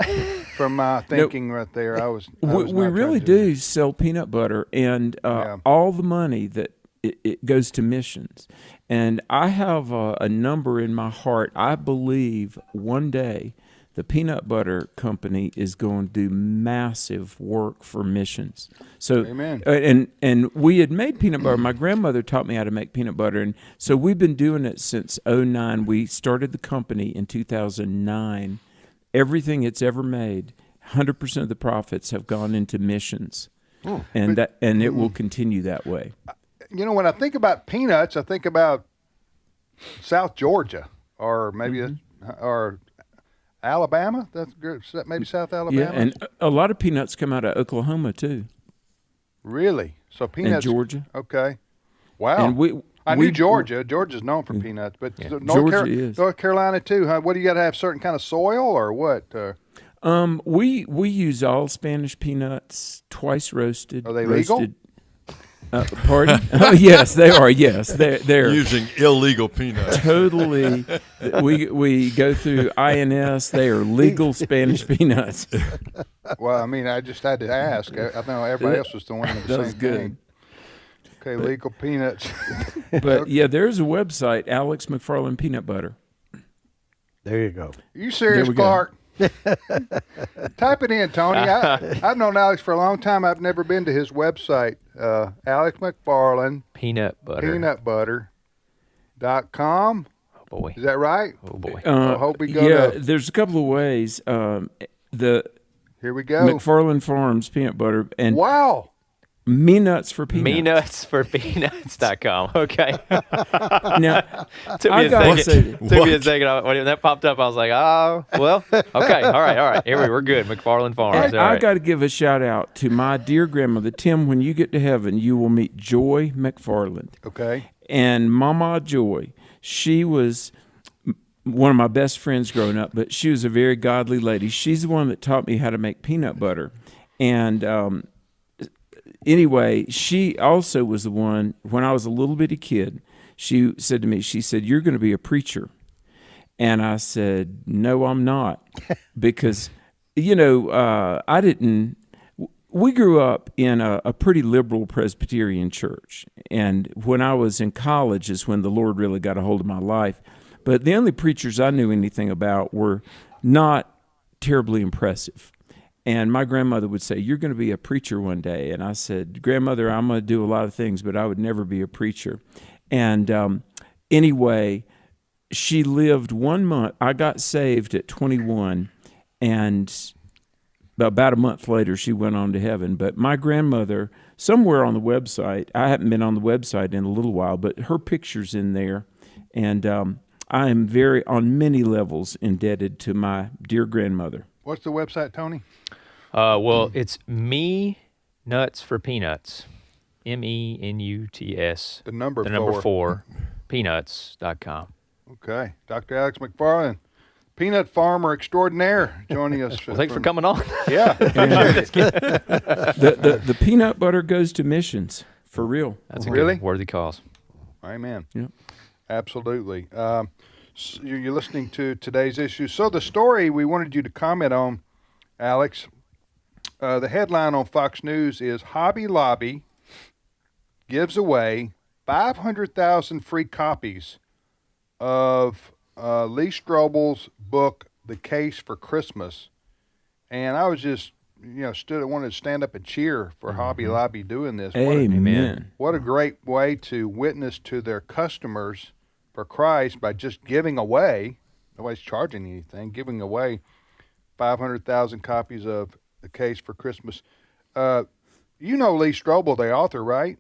[SPEAKER 7] thinking right there.
[SPEAKER 16] We really do sell peanut butter, and all the money that it goes to missions. And I have a number in my heart. I believe one day the peanut butter company is going to do massive work for missions. So,
[SPEAKER 7] amen.
[SPEAKER 16] And we had made peanut butter. My grandmother taught me how to make peanut butter, and so we've been doing it since 2009. We started the company in 2009. Everything it's ever made, 100% of the profits have gone into missions, and it will continue that way.
[SPEAKER 7] You know, when I think about peanuts, I think about South Georgia, or maybe or Alabama. That's good. Maybe South Alabama.
[SPEAKER 16] Yeah, and a lot of peanuts come out of Oklahoma too.
[SPEAKER 7] Really? So peanuts.
[SPEAKER 16] And Georgia.
[SPEAKER 7] Okay. Wow.
[SPEAKER 16] And
[SPEAKER 7] I knew Georgia. Georgia's known for peanuts, but North Carolina too. Huh? What do you got to have? Certain kind of soil or what?
[SPEAKER 16] We use all Spanish peanuts, twice roasted.
[SPEAKER 7] Are they legal?
[SPEAKER 16] Pardon? Oh, yes, they are. Yes, they're
[SPEAKER 10] using illegal peanuts.
[SPEAKER 16] Totally. We go through INS. They are legal Spanish peanuts.
[SPEAKER 7] Well, I mean, I just had to ask. I know everybody else was doing the same thing. Okay, legal peanuts.
[SPEAKER 16] But yeah, there's a website, Alex McFarland Peanut Butter.
[SPEAKER 9] There you go.
[SPEAKER 7] Are you serious, Clark? Type it in, Tony. I've known Alex for a long time. I've never been to his website. Alex McFarland peanutbutter.com.
[SPEAKER 8] Oh boy,
[SPEAKER 7] is that right?
[SPEAKER 8] Oh boy.
[SPEAKER 7] I hope we go to...
[SPEAKER 16] there's a couple of ways.
[SPEAKER 7] Here we go.
[SPEAKER 16] McFarland Farms peanut butter and
[SPEAKER 7] wow.
[SPEAKER 16] Me Nuts for Peanuts.
[SPEAKER 8] MeNutsForPeanuts.com. Okay.
[SPEAKER 16] Now,
[SPEAKER 8] took me a second. When that popped up, I was like, oh, well, okay. All right. Here we're good. McFarland Farms.
[SPEAKER 16] I got to give a shout out to my dear grandmother. Tim, when you get to heaven, you will meet Joy McFarland.
[SPEAKER 7] Okay.
[SPEAKER 16] And Mama Joy, she was one of my best friends growing up, but she was a very godly lady. She's the one that taught me how to make peanut butter. And, anyway, she also was the one, when I was a little bitty kid, she said to me, she said, "You're going to be a preacher." And I said, no, I'm not. Because, I didn't. We grew up in a pretty liberal Presbyterian church. And when I was in college is when the Lord really got a hold of my life. But the only preachers I knew anything about were not terribly impressive. And my grandmother would say, you're going to be a preacher one day. And I said, Grandmother, I'm going to do a lot of things, but I would never be a preacher. And anyway, she lived 1 month. I got saved at 21, and about a month later, she went on to heaven. But my grandmother, somewhere on the website, I haven't been on the website in a little while, but her picture's in there. And I am on many levels, indebted to my dear grandmother.
[SPEAKER 7] What's the website, Tony?
[SPEAKER 8] Well, it's Me Nuts for Peanuts. MENUTS.
[SPEAKER 7] The number
[SPEAKER 8] four. Peanuts.com.
[SPEAKER 7] Okay. Dr. Alex McFarland, peanut farmer extraordinaire, joining us.
[SPEAKER 8] Well, thanks for coming on.
[SPEAKER 7] Yeah.
[SPEAKER 16] The peanut butter goes to missions, for real.
[SPEAKER 8] That's a
[SPEAKER 7] really
[SPEAKER 8] good, worthy cause.
[SPEAKER 7] Amen.
[SPEAKER 16] Yep.
[SPEAKER 7] Absolutely. You're listening to today's issue. So the story we wanted you to comment on, Alex, the headline on Fox News is Hobby Lobby gives away 500,000 free copies of Lee Strobel's book, The Case for Christmas. And I was just, wanted to stand up and cheer for Hobby Lobby doing this.
[SPEAKER 16] Amen.
[SPEAKER 7] What a great way to witness to their customers for Christ by just giving away, nobody's charging anything, giving away 500,000 copies of The Case for Christmas. You know Lee Strobel, the author, right?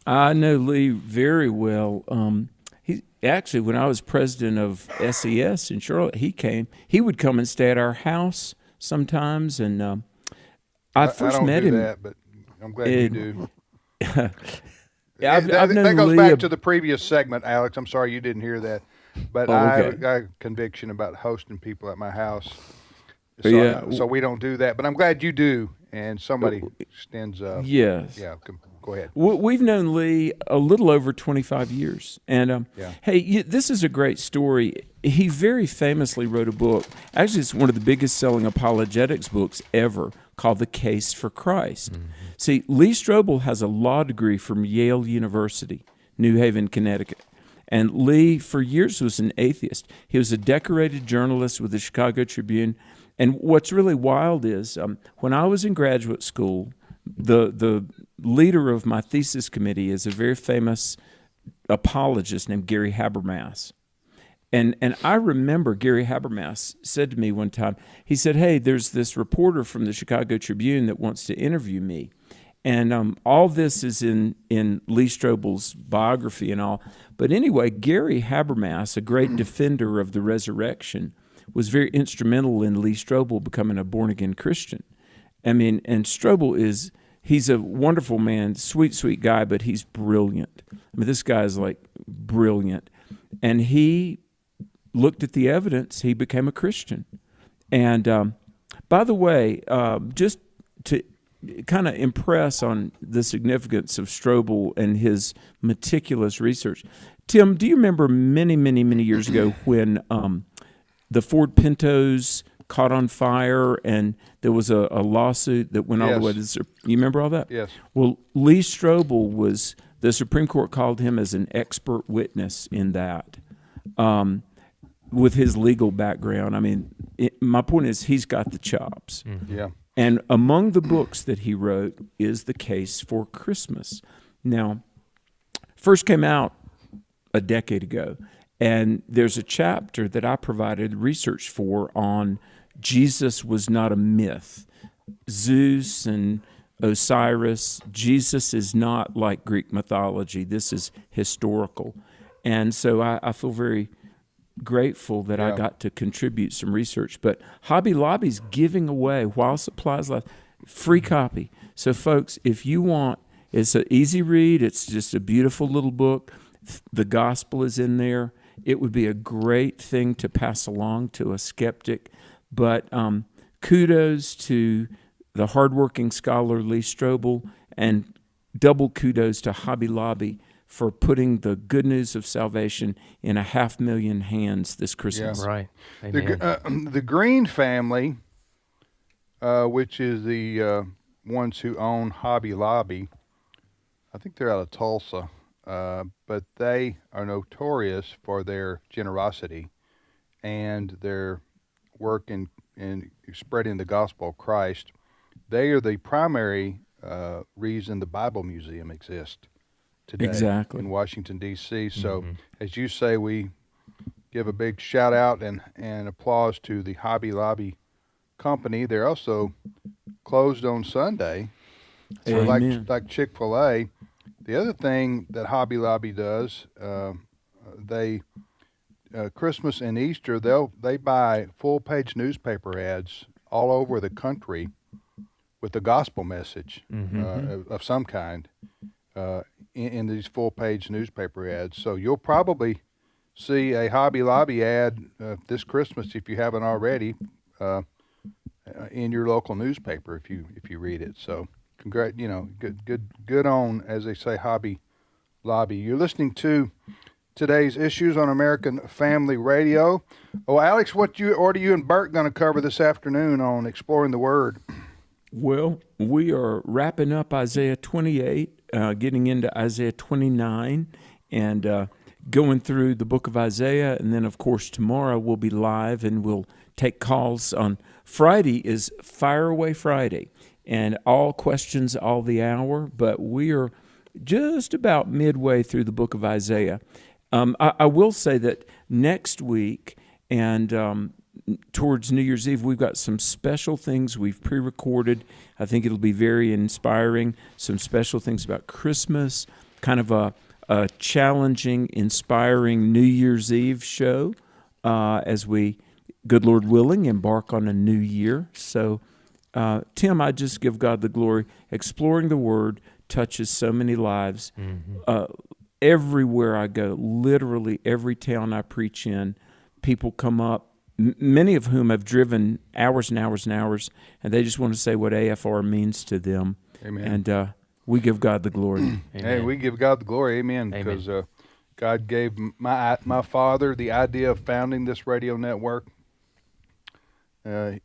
[SPEAKER 16] I know Lee very well. Actually, when I was president of SES in Charlotte, he would come and stay at our house sometimes, and I first met him.
[SPEAKER 7] That, but I'm glad you do.
[SPEAKER 16] I've known
[SPEAKER 7] that goes
[SPEAKER 16] Lee
[SPEAKER 7] back to the previous segment, Alex. I'm sorry you didn't hear that, but
[SPEAKER 16] okay.
[SPEAKER 7] I have a conviction about hosting people at my house. So, so we don't do that, but I'm glad you do, and somebody stands up.
[SPEAKER 16] Yes.
[SPEAKER 7] Yeah, go ahead.
[SPEAKER 16] We've known Lee a little over 25 years. And hey, this is a great story. He very famously wrote a book. Actually, it's one of the biggest selling apologetics books ever, called The Case for Christ. Mm-hmm. See, Lee Strobel has a law degree from Yale University, New Haven, Connecticut. And Lee, for years, was an atheist. He was a decorated journalist with the Chicago Tribune. And what's really wild is when I was in graduate school, the leader of my thesis committee is a very famous apologist named Gary Habermas. And I remember Gary Habermas said to me one time, he said, hey, there's this reporter from the Chicago Tribune that wants to interview me. And all this is in Lee Strobel's biography and all. But anyway, Gary Habermas, a great defender of the resurrection, was very instrumental in Lee Strobel becoming a born-again Christian. I mean, and Strobel he's a wonderful man, sweet, sweet guy, but he's brilliant. I mean, this guy is like brilliant. And he looked at the evidence, he became a Christian. And by the way, just to kind of impress on the significance of Strobel and his meticulous research, Tim, do you remember many, many, many years ago when the Ford Pintos caught on fire and there was a lawsuit that went all the way to you remember all that?
[SPEAKER 7] Yes.
[SPEAKER 16] Well, Lee Strobel the Supreme Court called him as an expert witness in that. With his legal background, I mean, my point is he's got the chops.
[SPEAKER 7] Mm-hmm. Yeah.
[SPEAKER 16] And among the books that he wrote is The Case for Christmas. Now, first came out a decade ago, and there's a chapter that I provided research for on Jesus was not a myth. Zeus and Osiris, Jesus is not like Greek mythology. This is historical. And so I feel very grateful that I got to contribute some research. But Hobby Lobby's giving away, while supplies last, free copy. So folks, if you want, it's an easy read. It's just a beautiful little book. The gospel is in there. It would be a great thing to pass along to a skeptic. But kudos to the hardworking scholar Lee Strobel, and double kudos to Hobby Lobby for putting the good news of salvation in 500,000 hands this Christmas.
[SPEAKER 7] Yeah.
[SPEAKER 3] Right. Amen.
[SPEAKER 7] The Green family, which is the ones who own Hobby Lobby, I think they're out of Tulsa, but they are notorious for their generosity and their work in spreading the gospel of Christ. They are the primary reason the Bible Museum exists today in Washington, D.C. So, as you say, we give a big shout out and applause to the Hobby Lobby company. They're also closed on Sunday, so like Chick-fil-A. The other thing that Hobby Lobby does, they Christmas and Easter, they buy full-page newspaper ads all over the country with a gospel message of some kind in these full-page newspaper ads. So you'll probably see a Hobby Lobby ad this Christmas, if you haven't already, in your local newspaper if you read it. So good on, as they say, Hobby Lobby. You're listening to today's issues on American Family Radio. Oh, Alex, what are you and Bert going to cover this afternoon on Exploring the Word?
[SPEAKER 16] Well, we are wrapping up Isaiah 28, getting into Isaiah 29, and going through the book of Isaiah. And then, of course, tomorrow we'll be live and we'll take calls on Friday is Fire Away Friday, and all questions all the hour. But we are just about midway through the book of Isaiah. I will say that next week and towards New Year's Eve, we've got some special things we've pre-recorded. I think it'll be very inspiring. Some special things about Christmas, kind of a challenging, inspiring New Year's Eve show as we, good Lord willing, embark on a new year. So, Tim, I just give God the glory. Exploring the Word touches so many lives. Everywhere I go, literally every town I preach in, people come up, many of whom have driven hours and hours and hours, and they just want to say what AFR means to them.
[SPEAKER 7] Amen.
[SPEAKER 16] And we give God the glory.
[SPEAKER 7] Hey, we give God the glory. Amen. Because God gave my father the idea of founding this radio network.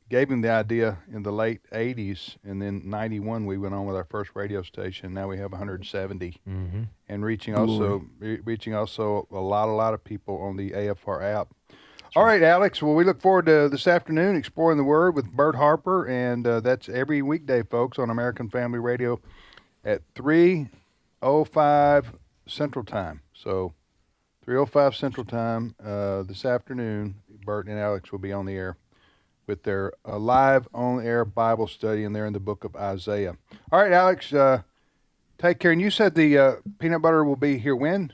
[SPEAKER 7] Gave him the idea in the late 80s, and then 91 we went on with our first radio station. Now we have 170, and reaching also a lot of people on the AFR app. All right, Alex. Well, we look forward to this afternoon exploring the Word with Bert Harper, and that's every weekday, folks, on American Family Radio at 3:05 Central Time. So 3:05 Central Time this afternoon. Bert and Alex will be on the air with their live on-air Bible study, and they're in the book of Isaiah. All right, Alex, take care. And you said the peanut butter will be here when?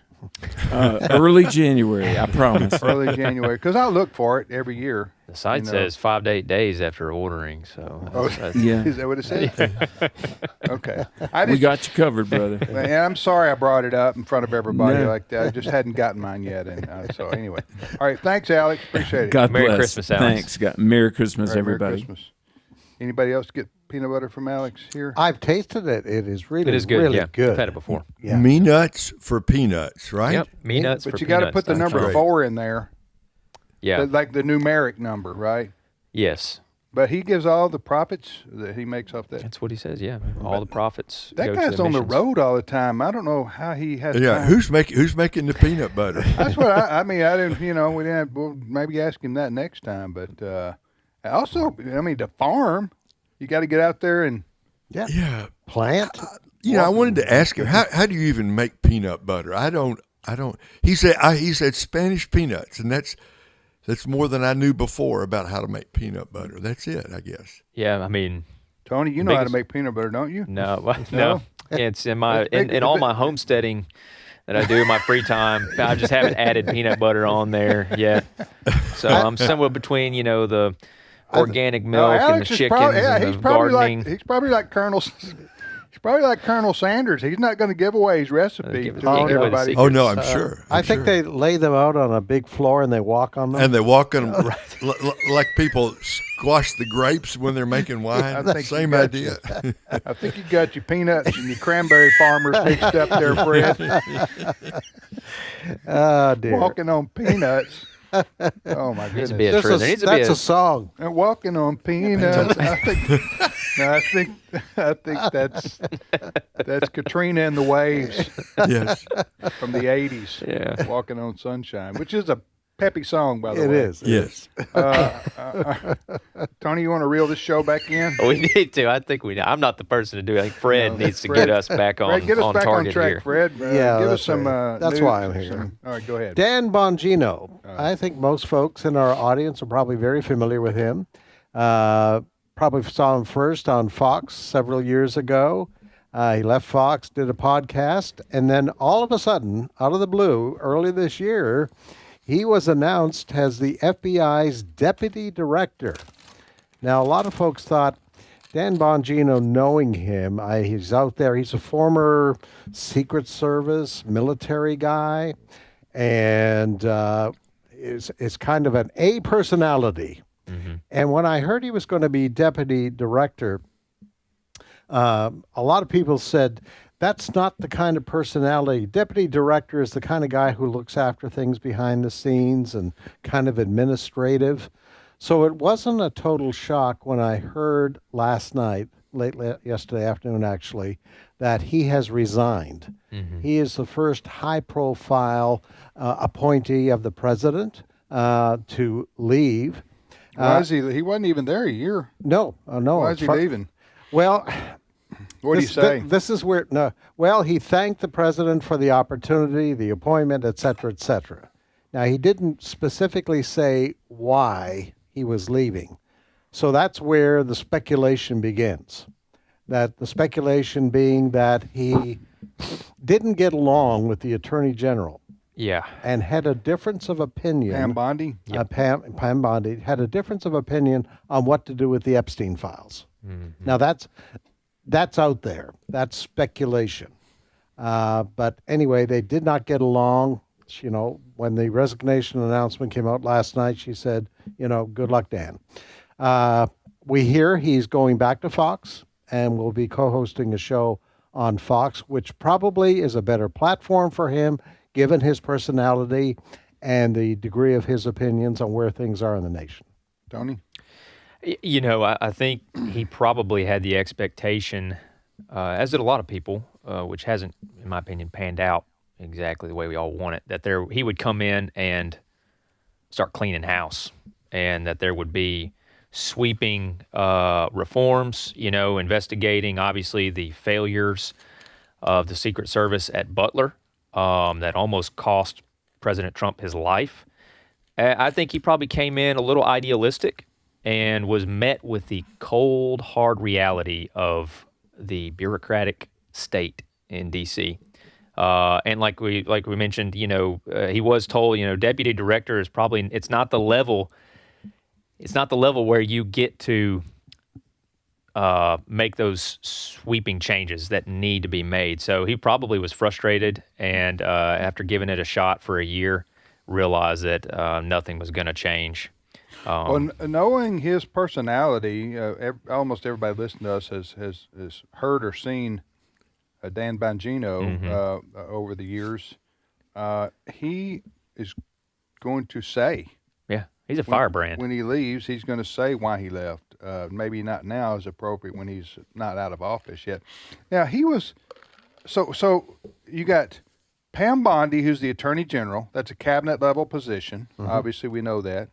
[SPEAKER 16] Early January, I promise.
[SPEAKER 7] Early January, because I look for it every year.
[SPEAKER 3] The site says 5 to 8 days after ordering, so.
[SPEAKER 7] Yeah. Is that what it says? Okay.
[SPEAKER 16] We got you covered, brother.
[SPEAKER 7] And I'm sorry I brought it up in front of everybody like that. I just hadn't gotten mine yet. And so anyway. All right. Thanks, Alex. Appreciate it.
[SPEAKER 16] God
[SPEAKER 3] Merry
[SPEAKER 16] bless.
[SPEAKER 3] Christmas, Alex.
[SPEAKER 16] Thanks. Merry Christmas,
[SPEAKER 7] All right,
[SPEAKER 16] everybody.
[SPEAKER 7] Merry Christmas. Anybody else get peanut butter from Alex here?
[SPEAKER 9] I've tasted it. It is really,
[SPEAKER 3] It is good,
[SPEAKER 9] really
[SPEAKER 3] yeah.
[SPEAKER 9] good.
[SPEAKER 3] I've had it before.
[SPEAKER 9] Yeah.
[SPEAKER 10] Me nuts for peanuts, right?
[SPEAKER 3] Yep, me nuts
[SPEAKER 7] But
[SPEAKER 3] for
[SPEAKER 7] you got to
[SPEAKER 3] peanuts.
[SPEAKER 7] put the
[SPEAKER 3] That's
[SPEAKER 7] number
[SPEAKER 3] right.
[SPEAKER 7] 4 in there.
[SPEAKER 3] Yeah.
[SPEAKER 7] Like the numeric number, right?
[SPEAKER 3] Yes.
[SPEAKER 7] But he gives all the profits that he makes off that.
[SPEAKER 3] That's what he says, yeah. All the profits
[SPEAKER 7] That
[SPEAKER 3] go
[SPEAKER 7] guy's
[SPEAKER 3] to
[SPEAKER 7] on the
[SPEAKER 3] missions.
[SPEAKER 7] road all the time. I don't know how he has
[SPEAKER 10] Yeah,
[SPEAKER 7] time.
[SPEAKER 10] who's making the peanut butter?
[SPEAKER 7] That's what I mean. I didn't, we didn't. We'll maybe ask him that next time. But also, I mean, to farm, you got to get out there and
[SPEAKER 10] Yeah.
[SPEAKER 9] Plant.
[SPEAKER 10] I wanted to ask him how do you even make peanut butter? I don't. He said Spanish peanuts, and that's more than I knew before about how to make peanut butter. That's it, I guess.
[SPEAKER 3] Yeah, I mean.
[SPEAKER 7] Tony, you know how to make peanut butter, don't you?
[SPEAKER 3] No. It's in my in all my homesteading that I do in my free time. I just haven't added peanut butter on there yet. So I'm somewhere between, the organic milk and the
[SPEAKER 7] Alex is
[SPEAKER 3] chickens and the gardening.
[SPEAKER 7] He's probably like Colonel. He's probably like Colonel Sanders. He's not going to give away his recipe to everybody.
[SPEAKER 10] Oh no, I'm sure.
[SPEAKER 9] I think they lay them out on a big floor and they walk on them.
[SPEAKER 10] And they walk on them like people squash the grapes when they're making wine. Same idea.
[SPEAKER 7] I think you got your peanuts and your cranberry farmers mixed up there, Fred.
[SPEAKER 9] Oh, dear.
[SPEAKER 7] Walking on peanuts. Oh, my goodness.
[SPEAKER 9] That's a song.
[SPEAKER 7] And walking on peanuts. I think that's Katrina and the Waves.
[SPEAKER 10] Yes.
[SPEAKER 7] From the 80s.
[SPEAKER 3] Yeah.
[SPEAKER 7] Walking on Sunshine, which is a peppy song, by the way.
[SPEAKER 9] It is.
[SPEAKER 10] Yes.
[SPEAKER 7] Tony, you want to reel this show back in?
[SPEAKER 8] We need to. I think we. I'm not the person to do it. I think Fred needs to get us back on,
[SPEAKER 7] Fred, get us
[SPEAKER 8] on
[SPEAKER 7] back
[SPEAKER 8] target
[SPEAKER 7] on track,
[SPEAKER 8] here.
[SPEAKER 7] Fred.
[SPEAKER 9] Yeah,
[SPEAKER 7] give
[SPEAKER 9] that's
[SPEAKER 7] us some.
[SPEAKER 9] right. That's
[SPEAKER 7] news
[SPEAKER 9] why I'm
[SPEAKER 7] or
[SPEAKER 9] here.
[SPEAKER 7] some- All right, go ahead.
[SPEAKER 9] Dan Bongino. I think most folks in our audience are probably very familiar with him. Probably saw him first on Fox several years ago. He left Fox, did a podcast, and then all of a sudden, out of the blue, early this year, he was announced as the FBI's deputy director. Now, a lot of folks thought Dan Bongino, knowing him, he's out there. He's a former Secret Service military guy, and is kind of an A personality.
[SPEAKER 8] Mm-hmm.
[SPEAKER 9] And when I heard he was going to be deputy director, a lot of people said, that's not the kind of personality. Deputy director is the kind of guy who looks after things behind the scenes and kind of administrative. So it wasn't a total shock when I heard last night, yesterday afternoon actually, that he has resigned.
[SPEAKER 8] Mm-hmm.
[SPEAKER 9] He is the first high-profile appointee of the president to leave.
[SPEAKER 7] Why is he? He wasn't even there a year.
[SPEAKER 9] No, no.
[SPEAKER 7] Why is he leaving?
[SPEAKER 9] Well,
[SPEAKER 7] what did he say?
[SPEAKER 9] This is where Well, he thanked the president for the opportunity, the appointment, et cetera, et cetera. Now, he didn't specifically say why he was leaving. So that's where the speculation begins. That the speculation being that he didn't get along with the attorney general.
[SPEAKER 8] Yeah.
[SPEAKER 9] And had a difference of opinion.
[SPEAKER 7] Pam Bondi?
[SPEAKER 9] Yep. Pam Bondi had a difference of opinion on what to do with the Epstein files.
[SPEAKER 8] Mm-hmm.
[SPEAKER 9] Now, that's out there. That's speculation. But anyway, they did not get along. You know, when the resignation announcement came out last night, she said, good luck, Dan. We hear he's going back to Fox and will be co-hosting a show on Fox, which probably is a better platform for him, given his personality and the degree of his opinions on where things are in the nation.
[SPEAKER 7] Tony?
[SPEAKER 8] I think he probably had the expectation, as did a lot of people, which hasn't, in my opinion, panned out exactly the way we all want it, that he would come in and start cleaning house, and that there would be sweeping reforms, investigating, obviously, the failures of the Secret Service at Butler that almost cost President Trump his life. I think he probably came in a little idealistic and was met with the cold, hard reality of the bureaucratic state in D.C. And like we mentioned, he was told, deputy director is probably, it's not the level where you get to make those sweeping changes that need to be made. So he probably was frustrated, and after giving it a shot for a year, realized that nothing was going to change.
[SPEAKER 7] Knowing his personality, almost everybody listening to us has heard or seen Dan Bongino over the years. He is going to say,
[SPEAKER 8] yeah, he's a firebrand.
[SPEAKER 7] When he leaves, he's going to say why he left. Maybe not now is appropriate when he's not out of office yet. Now he was so you got Pam Bondi, who's the Attorney General. That's a cabinet level position. Obviously, we know that.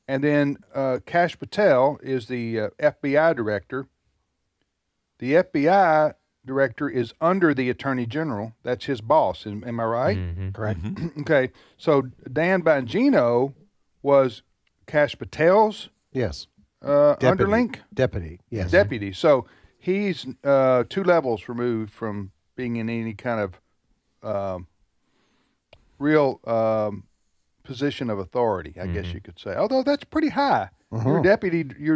[SPEAKER 7] And then Kash Patel is the FBI director. The FBI director is under the Attorney General. That's his boss. Am I right?
[SPEAKER 8] Mm-hmm.
[SPEAKER 9] Correct.
[SPEAKER 7] Okay. So Dan Bongino was Kash Patel's underling?
[SPEAKER 9] Deputy, yes.
[SPEAKER 7] Deputy. So he's 2 levels removed from being in any kind of real position of authority, I guess you could say. Although that's pretty high. Your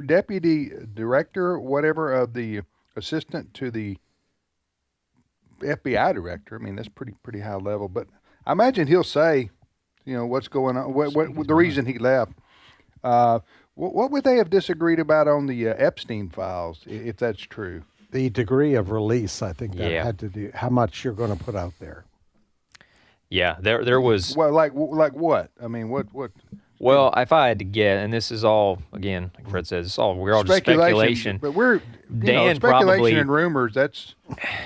[SPEAKER 7] deputy director, whatever, of the assistant to the FBI director. I mean, that's pretty high level. But I imagine he'll say, what's going on, what the reason he left. What would they have disagreed about on the Epstein files, if that's true?
[SPEAKER 9] The degree of release, I think that
[SPEAKER 8] Yeah.
[SPEAKER 9] had to do how much you're going to put out there.
[SPEAKER 8] Yeah, there was.
[SPEAKER 7] Well, like what? I mean, what?
[SPEAKER 8] Well, if I had to get, and this is all again, like Fred says, we're all just speculation.
[SPEAKER 7] But we're
[SPEAKER 8] Dan
[SPEAKER 7] speculation
[SPEAKER 8] probably,
[SPEAKER 7] and rumors. That's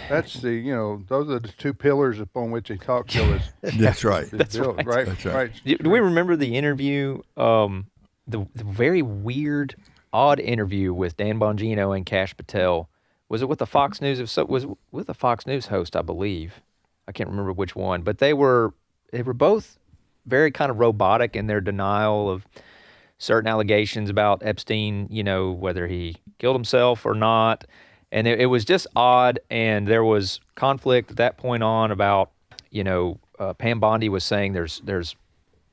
[SPEAKER 7] the those are the two pillars upon which a talk show is.
[SPEAKER 10] That's right.
[SPEAKER 8] That's
[SPEAKER 7] built,
[SPEAKER 8] right.
[SPEAKER 10] That's right.
[SPEAKER 8] Do we remember the interview? The very weird, odd interview with Dan Bongino and Kash Patel. Was it with the Fox News? Was it with the Fox News host, I believe. I can't remember which one, but they were both very kind of robotic in their denial of certain allegations about Epstein, whether he killed himself or not. And it was just odd, and there was conflict at that point on about, Pam Bondi was saying there's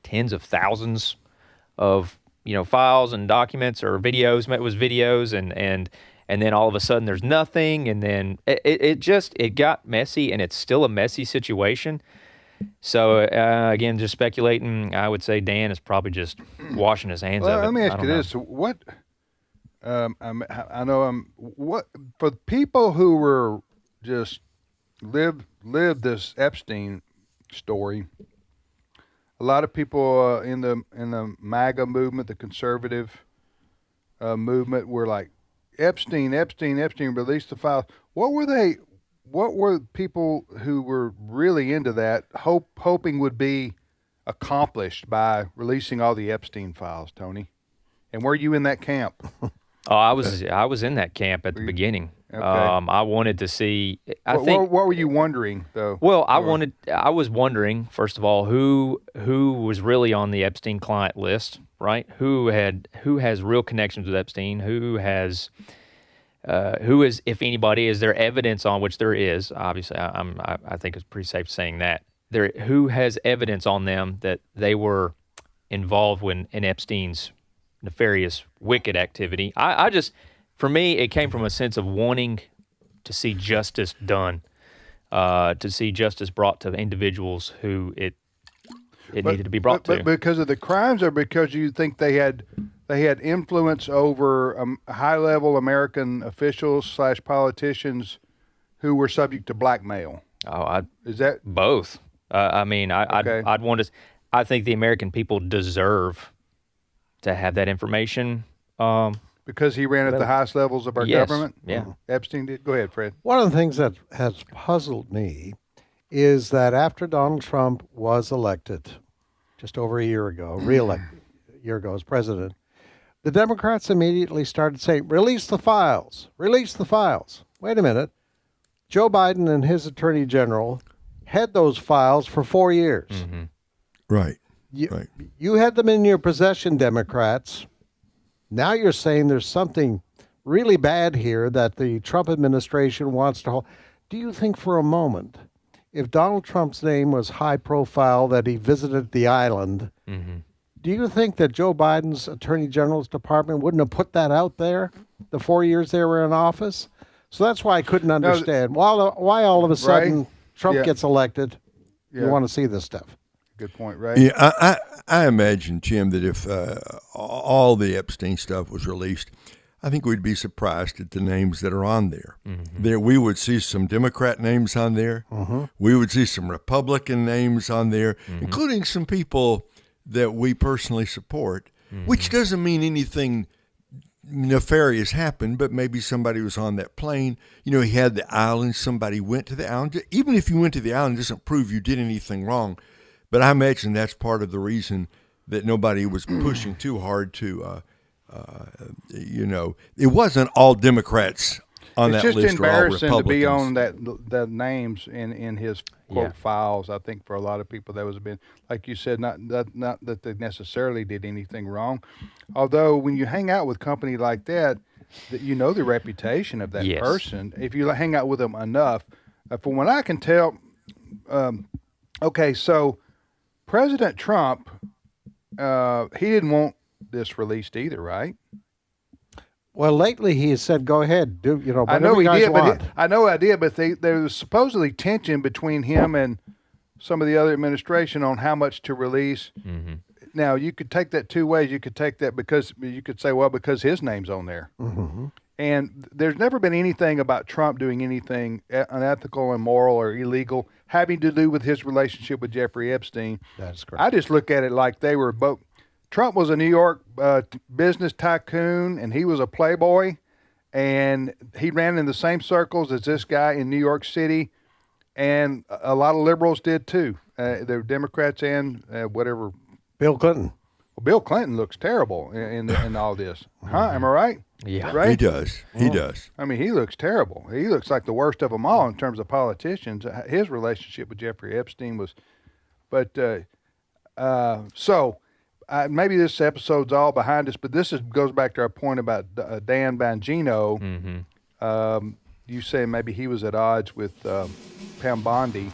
[SPEAKER 8] tens of thousands of, files and documents or videos. It was videos, and then all of a sudden there's nothing, and then it got messy, and it's still a messy situation. So again, just speculating, I would say Dan is probably just washing his hands of it.
[SPEAKER 7] Let me ask you this: what? I know what for people who were just lived this Epstein story. A lot of people in the MAGA movement, the conservative movement, were like, Epstein, released the files. What were people who were really into that hoping would be accomplished by releasing all the Epstein files, Tony? And were you in that camp?
[SPEAKER 8] Oh, I was in that camp at the beginning.
[SPEAKER 7] Okay.
[SPEAKER 8] I wanted to see.
[SPEAKER 7] What were you wondering though?
[SPEAKER 8] Well, I was wondering, first of all, who was really on the Epstein client list, right? Who has real connections with Epstein? Who is, if anybody, is there evidence on which there is? Obviously, I think it's pretty safe saying that who has evidence on them that they were involved in Epstein's nefarious, wicked activity. For me, it came from a sense of wanting to see justice done, to see justice brought to individuals who it needed to be brought to.
[SPEAKER 7] But because of the crimes, or because you think they had influence over high-level American officials / politicians who were subject to blackmail?
[SPEAKER 8] Is that both? I'd want to. I think the American people deserve to have that information.
[SPEAKER 7] Because he ran at the highest levels of our government?
[SPEAKER 8] Yeah.
[SPEAKER 7] Epstein did? Go ahead, Fred.
[SPEAKER 9] One of the things that has puzzled me is that after Donald Trump was elected just over a year ago, reelected a year ago as president, the Democrats immediately started saying, release the files, release the files. Wait a minute. Joe Biden and his attorney general had those files for 4 years.
[SPEAKER 10] Mm-hmm. Right.
[SPEAKER 9] You had them in your possession, Democrats. Now you're saying there's something really bad here that the Trump administration wants to hold. Do you think for a moment, if Donald Trump's name was high profile, that he visited the island, do you think that Joe Biden's Attorney General's department wouldn't have put that out there the 4 years they were in office? So that's why I couldn't understand why all of a sudden Trump gets elected. You want to see this stuff.
[SPEAKER 7] Good point, right?
[SPEAKER 10] Yeah, I imagine, Tim, that if all the Epstein stuff was released, I think we'd be surprised at the names that are on there. There, we would see some Democrat names on there. We would see some Republican names on there, including some people that we personally support, which doesn't mean anything nefarious happened, but maybe somebody was on that plane. He had the island. Somebody went to the island. Even if you went to the island, it doesn't prove you did anything wrong. But I imagine that's part of the reason that nobody was pushing too hard to, it wasn't all Democrats on that list.
[SPEAKER 7] It's just embarrassing to be
[SPEAKER 10] on
[SPEAKER 7] the names in his quote files. I think for a lot of people that was been, like you said, not that they necessarily did anything wrong. Although when you hang out with company like that the reputation of that person. If you hang out with them enough, from what I can tell, okay, so President Trump, he didn't want this released either, right?
[SPEAKER 9] Well, lately he has said, "Go ahead, do
[SPEAKER 7] I know he did, but there was supposedly tension between him and some of the other administration on how much to release. now you could take that two ways. You could take that because you could say, well, because his name's on there.
[SPEAKER 9] Mm-hmm.
[SPEAKER 7] And there's never been anything about Trump doing anything unethical, immoral, or illegal having to do with his relationship with Jeffrey Epstein.
[SPEAKER 9] That's correct.
[SPEAKER 7] I just look at it like they were both. Trump was a New York business tycoon, and he was a playboy, and he ran in the same circles as this guy in New York City, and a lot of liberals did too. They're Democrats and whatever.
[SPEAKER 9] Bill Clinton.
[SPEAKER 7] Well, Bill Clinton looks terrible in all this. Huh? Am I right?
[SPEAKER 8] Yeah.
[SPEAKER 7] Right?
[SPEAKER 10] He does. He does.
[SPEAKER 7] I mean, he looks terrible. He looks like the worst of them all in terms of politicians. His relationship with Jeffrey Epstein was, but maybe this episode's all behind us, but goes back to our point about Dan Bongino.
[SPEAKER 8] Mm-hmm.
[SPEAKER 7] You say maybe he was at odds with Pam Bondi.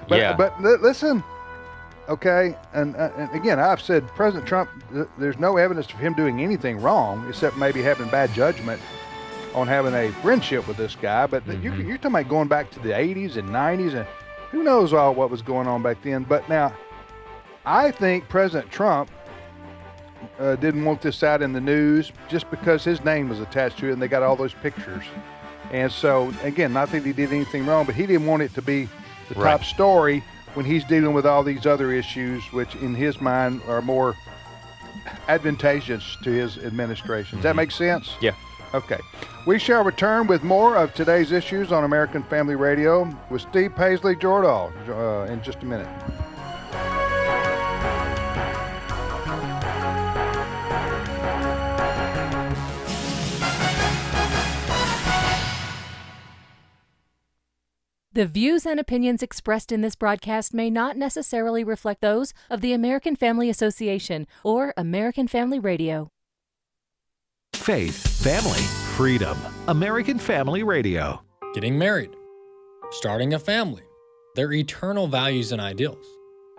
[SPEAKER 8] Yeah.
[SPEAKER 7] But listen, okay, and again, I've said President Trump, there's no evidence of him doing anything wrong except maybe having bad judgment on having a friendship with this guy. But you're talking about going back to the 80s and 90s, and who knows what was going on back then. But now, I think President Trump didn't want this out in the news just because his name was attached to it and they got all those pictures. And so, again, not that he did anything wrong, but he didn't want it to be the top story when he's dealing with all these other issues, which in his mind are more advantageous to his administration. Does that make sense?
[SPEAKER 8] Yeah.
[SPEAKER 7] Okay. We shall return with more of today's issues on American Family Radio with Steve Paisley Jordahl in just a minute.
[SPEAKER 17] The views and opinions expressed in this broadcast may not necessarily reflect those of the American Family Association or American Family Radio.
[SPEAKER 6] Faith, family, freedom. American Family Radio.
[SPEAKER 18] Getting married, starting a family, their eternal values and ideals.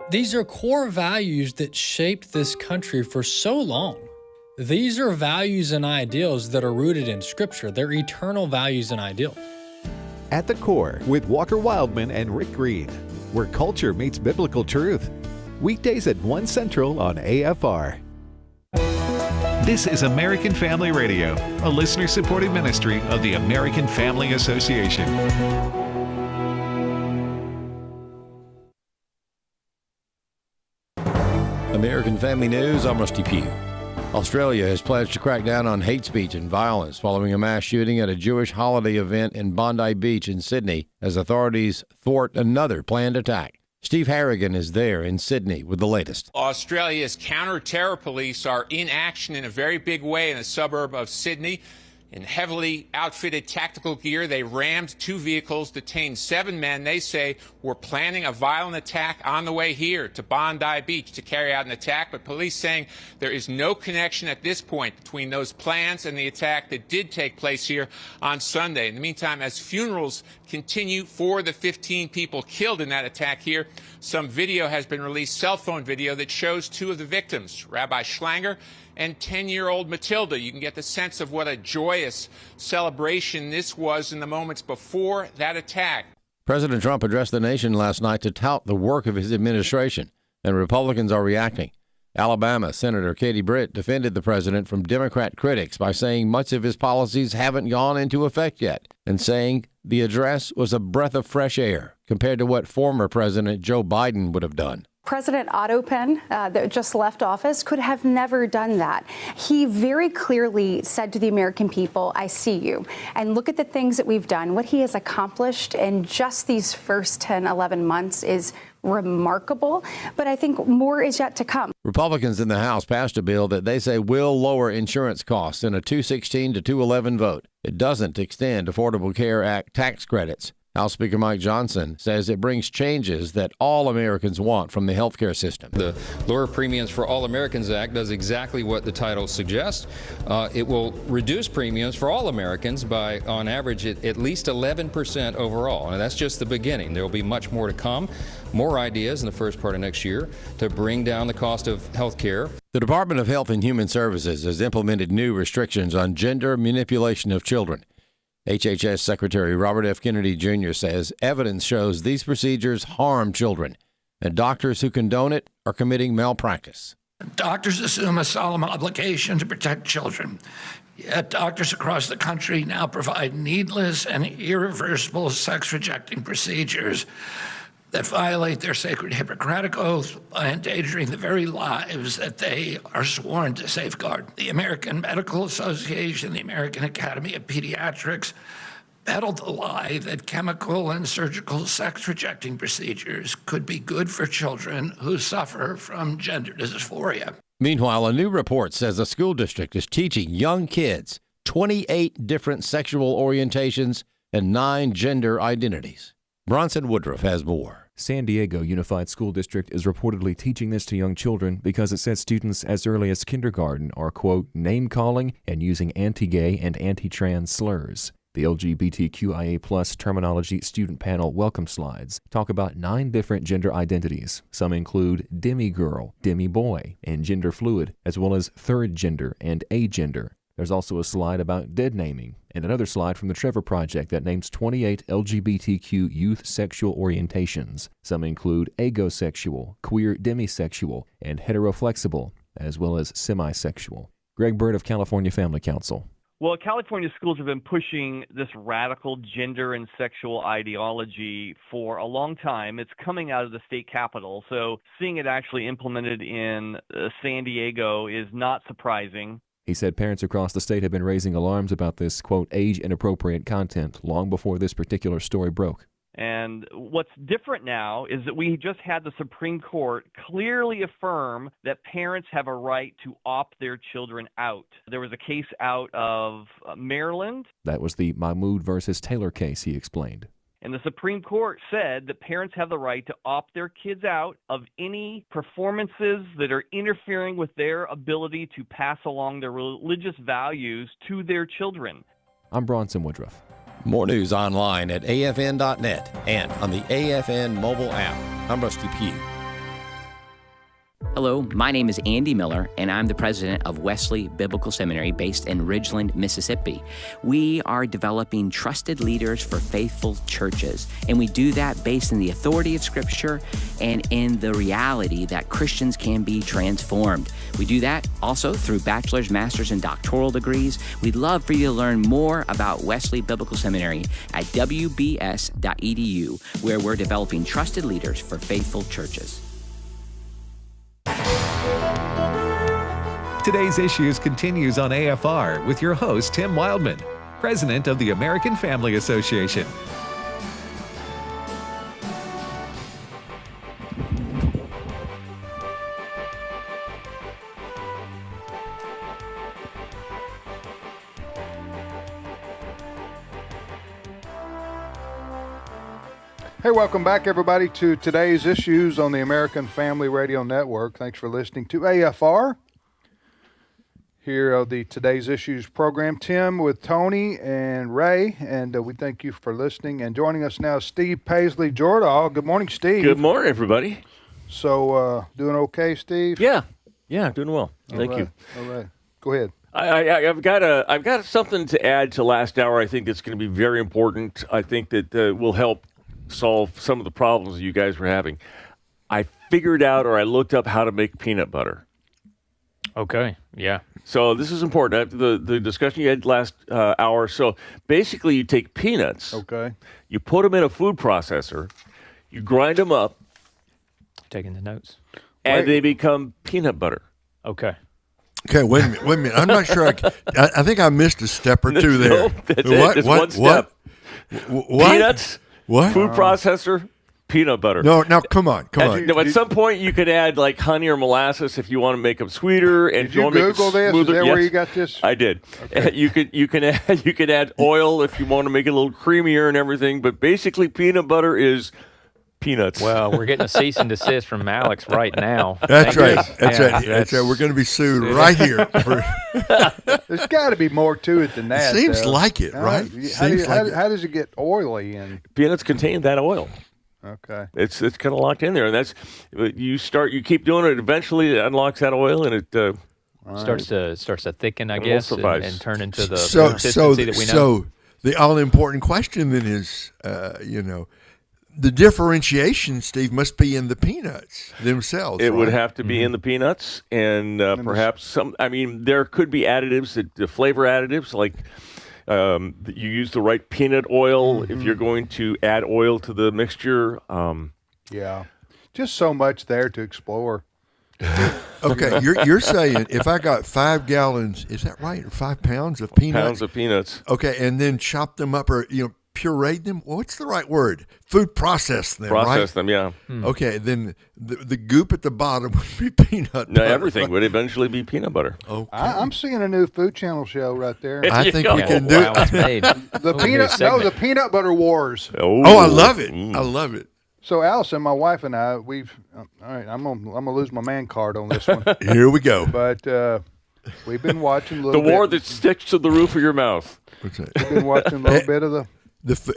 [SPEAKER 18] These are core values that shaped this country for so long. These are values and ideals that are rooted in Scripture. They're eternal values and ideals.
[SPEAKER 6] At the Core with Walker Wildmon and Rick Green, where culture meets biblical truth. Weekdays at 1 Central on AFR. This is American Family Radio, a listener-supported ministry of the American Family Association.
[SPEAKER 2] American Family News, I'm Rusty Pugh. Australia has pledged to crack down on hate speech and violence following a mass shooting at a Jewish holiday event in Bondi Beach in Sydney as authorities thwart another planned attack. Steve Harrigan is there in Sydney with the latest.
[SPEAKER 19] Australia's counter-terror police are in action in a very big way in a suburb of Sydney. In heavily outfitted tactical gear, they rammed 2 vehicles, detained 7 men they say were planning a violent attack on the way here to Bondi Beach to carry out an attack. But police saying there is no connection at this point between those plans and the attack that did take place here on Sunday. In the meantime, as funerals continue for the 15 people killed in that attack here, some video has been released, cell phone video, that shows 2 of the victims, Rabbi Schlanger and 10-year-old Matilda. You can get the sense of what a joyous celebration this was in the moments before that attack.
[SPEAKER 2] President Trump addressed the nation last night to tout the work of his administration, and Republicans are reacting. Alabama Senator Katie Britt defended the president from Democrat critics by saying much of his policies haven't gone into effect yet, and saying the address was a breath of fresh air compared to what former President Joe Biden would have done.
[SPEAKER 20] President Otto Penn, that just left office, could have never done that. He very clearly said to the American people, I see you. And look at the things that we've done. What he has accomplished in just these first 10, 11 months is remarkable. But I think more is yet to come.
[SPEAKER 2] Republicans in the House passed a bill that they say will lower insurance costs in a 216 to 211 vote. It doesn't extend Affordable Care Act tax credits. House Speaker Mike Johnson says it brings changes that all Americans want from the health care system.
[SPEAKER 21] The Lower Premiums for All Americans Act does exactly what the title suggests. It will reduce premiums for all Americans by, on average, at least 11% overall. And that's just the beginning. There will be much more to come, more ideas in the first part of next year to bring down the cost of health care.
[SPEAKER 2] The Department of Health and Human Services has implemented new restrictions on gender manipulation of children. HHS Secretary Robert F. Kennedy Jr. says evidence shows these procedures harm children, and doctors who condone it are committing malpractice.
[SPEAKER 1] Doctors assume a solemn obligation to protect children. Yet doctors across the country now provide needless and irreversible sex-rejecting procedures that violate their sacred Hippocratic oath by endangering the very lives that they are sworn to safeguard. The American Medical Association, the American Academy of Pediatrics, peddled the lie that chemical and surgical sex-rejecting procedures could be good for children who suffer from gender dysphoria.
[SPEAKER 2] Meanwhile, a new report says a school district is teaching young kids 28 different sexual orientations and 9 gender identities. Bronson Woodruff has more.
[SPEAKER 22] San Diego Unified School District is reportedly teaching this to young children because it says students as early as kindergarten are, quote, name-calling and using anti-gay and anti-trans slurs. The LGBTQIA+ terminology student panel welcome slides talk about 9 different gender identities. Some include demi-girl, demi-boy, and gender fluid, as well as third gender and agender. There's also a slide about dead naming, and another slide from the Trevor Project that names 28 LGBTQ youth sexual orientations. Some include agosexual, queer demisexual, and heteroflexible, as well as semisexual. Greg Bird of California Family Council.
[SPEAKER 23] Well, California schools have been pushing this radical gender and sexual ideology for a long time. It's coming out of the state capitol, so seeing it actually implemented in San Diego is not surprising.
[SPEAKER 22] He said parents across the state have been raising alarms about this, quote, age-inappropriate content long before this particular story broke.
[SPEAKER 23] And what's different now is that we just had the Supreme Court clearly affirm that parents have a right to opt their children out. There was a case out of Maryland.
[SPEAKER 22] That was the Mahmoud versus Taylor case, he explained.
[SPEAKER 23] And the Supreme Court said that parents have the right to opt their kids out of any performances that are interfering with their ability to pass along their religious values to their children.
[SPEAKER 22] I'm Bronson Woodruff.
[SPEAKER 2] More news online at afn.net and on the AFN mobile app. I'm Rusty Pugh.
[SPEAKER 24] Hello, my name is Andy Miller, and I'm the president of Wesley Biblical Seminary based in Ridgeland, Mississippi. We are developing trusted leaders for faithful churches, and we do that based in the authority of Scripture and in the reality that Christians can be transformed. We do that also through bachelor's, master's, and doctoral degrees. We'd love for you to learn more about Wesley Biblical Seminary at wbs.edu, where we're developing trusted leaders for faithful churches.
[SPEAKER 6] Today's Issues continues on AFR with your host, Tim Wildmon, president of the American Family Association.
[SPEAKER 7] Hey, welcome back, everybody, to today's Issues on the American Family Radio Network. Thanks for listening to AFR. Here on the Today's Issues program, Tim with Tony and Ray, and we thank you for listening. And joining us now, Steve Paisley Jordahl. Good morning, Steve.
[SPEAKER 25] Good morning, everybody.
[SPEAKER 7] So, doing okay, Steve?
[SPEAKER 25] Yeah, doing well. Thank you.
[SPEAKER 7] All right, go ahead.
[SPEAKER 25] I've got something to add to last hour. I think that's going to be very important. I think that will help solve some of the problems you guys were having. I figured out, or I looked up how to make peanut butter.
[SPEAKER 8] Okay, yeah.
[SPEAKER 25] So this is important. After the discussion you had last hour. So basically you take peanuts.
[SPEAKER 7] Okay.
[SPEAKER 25] You put them in a food processor. You grind them up.
[SPEAKER 8] Taking the notes.
[SPEAKER 25] And they become peanut butter.
[SPEAKER 8] Okay.
[SPEAKER 10] Okay, wait a minute. I'm not sure. I think I missed a step or two there.
[SPEAKER 25] No, that's it. Just one step.
[SPEAKER 10] What?
[SPEAKER 25] Peanuts.
[SPEAKER 10] What?
[SPEAKER 25] Food processor, peanut butter.
[SPEAKER 10] No, now come on.
[SPEAKER 25] At some point, you could add like honey or molasses if you want to make them sweeter. And
[SPEAKER 7] Did you Google this? Is that where you got this?
[SPEAKER 25] I did.
[SPEAKER 7] Okay.
[SPEAKER 25] You could add oil if you want to make it a little creamier and everything. But basically, peanut butter is peanuts.
[SPEAKER 8] Well, we're getting a cease and desist from Alex right now.
[SPEAKER 10] That's right. That's right. We're going to be sued right here.
[SPEAKER 7] There's got to be more to it than that.
[SPEAKER 10] It seems like it, right?
[SPEAKER 7] How does it get oily? And
[SPEAKER 25] peanuts contain that oil.
[SPEAKER 7] Okay.
[SPEAKER 25] It's kind of locked in there, and that's you keep doing it. Eventually, it unlocks that oil, and it
[SPEAKER 8] starts to thicken, I guess, and turn into the consistency that we know.
[SPEAKER 10] So the all important question then is, the differentiation, Steve, must be in the peanuts themselves.
[SPEAKER 25] It would
[SPEAKER 10] right?
[SPEAKER 25] have to be in the peanuts, and perhaps some. I mean, there could be additives, the flavor additives, like you use the right peanut oil if you're going to add oil to the mixture.
[SPEAKER 7] Yeah, just so much there to explore.
[SPEAKER 10] Okay, you're saying if I got 5 gallons, is that right, or 5 pounds of peanuts?
[SPEAKER 25] Pounds of peanuts.
[SPEAKER 10] Okay, and then chop them up, or pureed them. Well, what's the right word? Food process them.
[SPEAKER 25] Process
[SPEAKER 10] right?
[SPEAKER 25] them, yeah.
[SPEAKER 10] Okay, then the goop at the bottom would be peanut butter.
[SPEAKER 25] No, everything would eventually be peanut butter.
[SPEAKER 10] Okay.
[SPEAKER 7] I'm seeing a new Food Channel show right there.
[SPEAKER 10] I think we can do it.
[SPEAKER 8] It's made.
[SPEAKER 7] The peanut butter wars.
[SPEAKER 10] Oh, I love it. I love it.
[SPEAKER 7] So Allison, my wife and I, we've all right. I'm gonna lose my man card on this one.
[SPEAKER 10] Here we go.
[SPEAKER 7] But we've been watching a
[SPEAKER 25] The
[SPEAKER 7] little
[SPEAKER 25] war
[SPEAKER 7] bit.
[SPEAKER 25] that sticks to the roof of your mouth.
[SPEAKER 10] What's that?
[SPEAKER 7] We've been watching a little bit of the.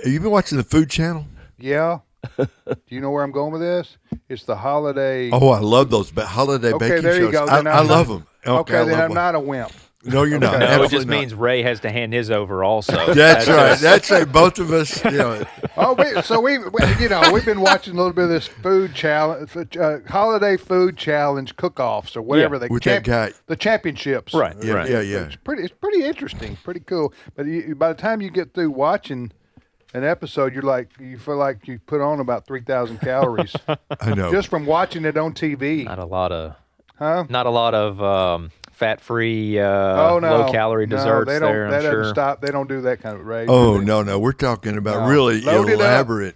[SPEAKER 10] You've been watching the Food Channel?
[SPEAKER 7] Yeah. Do you know where I'm going with this? It's the holiday.
[SPEAKER 10] Oh, I love those holiday baking shows.
[SPEAKER 7] Okay, there you go.
[SPEAKER 10] I love them.
[SPEAKER 7] Okay, then I'm
[SPEAKER 10] them.
[SPEAKER 7] not a wimp.
[SPEAKER 10] No, you're not.
[SPEAKER 7] Okay.
[SPEAKER 8] No, it just means Ray has to hand his over also.
[SPEAKER 10] That's right. That's right. Both of us.
[SPEAKER 7] Oh, we've been watching a little bit of this food challenge, holiday food challenge cook-offs or whatever
[SPEAKER 10] with that guy.
[SPEAKER 7] the championships.
[SPEAKER 25] Right.
[SPEAKER 10] Yeah.
[SPEAKER 7] It's pretty interesting, pretty cool. But by the time you get through watching an episode, you feel like you put on about 3,000 calories.
[SPEAKER 10] I know.
[SPEAKER 7] Just from watching it on TV.
[SPEAKER 8] Not a lot of.
[SPEAKER 7] Huh?
[SPEAKER 8] Not a lot of fat-free, low-calorie desserts
[SPEAKER 7] they don't,
[SPEAKER 8] there.
[SPEAKER 7] that
[SPEAKER 8] I'm sure.
[SPEAKER 7] doesn't stop. They don't do that kind of rate.
[SPEAKER 10] Oh, no. We're talking about really
[SPEAKER 7] Load it up.
[SPEAKER 10] elaborate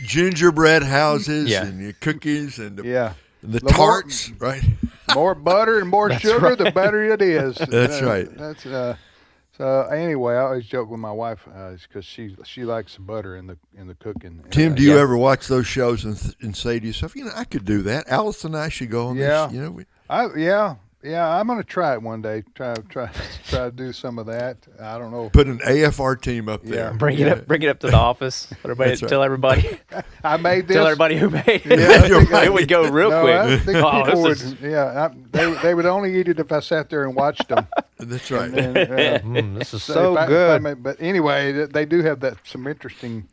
[SPEAKER 10] gingerbread houses
[SPEAKER 8] Yeah.
[SPEAKER 10] and your cookies and the
[SPEAKER 7] The
[SPEAKER 10] tarts, right?
[SPEAKER 7] More butter and more sugar, the better it is.
[SPEAKER 10] That's right.
[SPEAKER 7] That's so anyway, I always joke with my wife because she likes the butter in the cooking.
[SPEAKER 10] Tim, do you ever watch those shows and say to yourself, I could do that? Alice and I should go on this.
[SPEAKER 7] I'm gonna try it one day. Try to do some of that. I don't know.
[SPEAKER 10] Put an AFR team up there.
[SPEAKER 8] Bring it up to the office. Tell everybody.
[SPEAKER 7] I made this.
[SPEAKER 8] Tell everybody who made it.
[SPEAKER 7] Yeah,
[SPEAKER 8] It would go real quick.
[SPEAKER 7] I think people would.
[SPEAKER 8] is-
[SPEAKER 7] They would only eat it if I sat there and watched them.
[SPEAKER 10] That's right.
[SPEAKER 7] And then,
[SPEAKER 8] this is
[SPEAKER 7] so
[SPEAKER 8] so
[SPEAKER 7] if I
[SPEAKER 8] good.
[SPEAKER 7] but anyway, they do have some interesting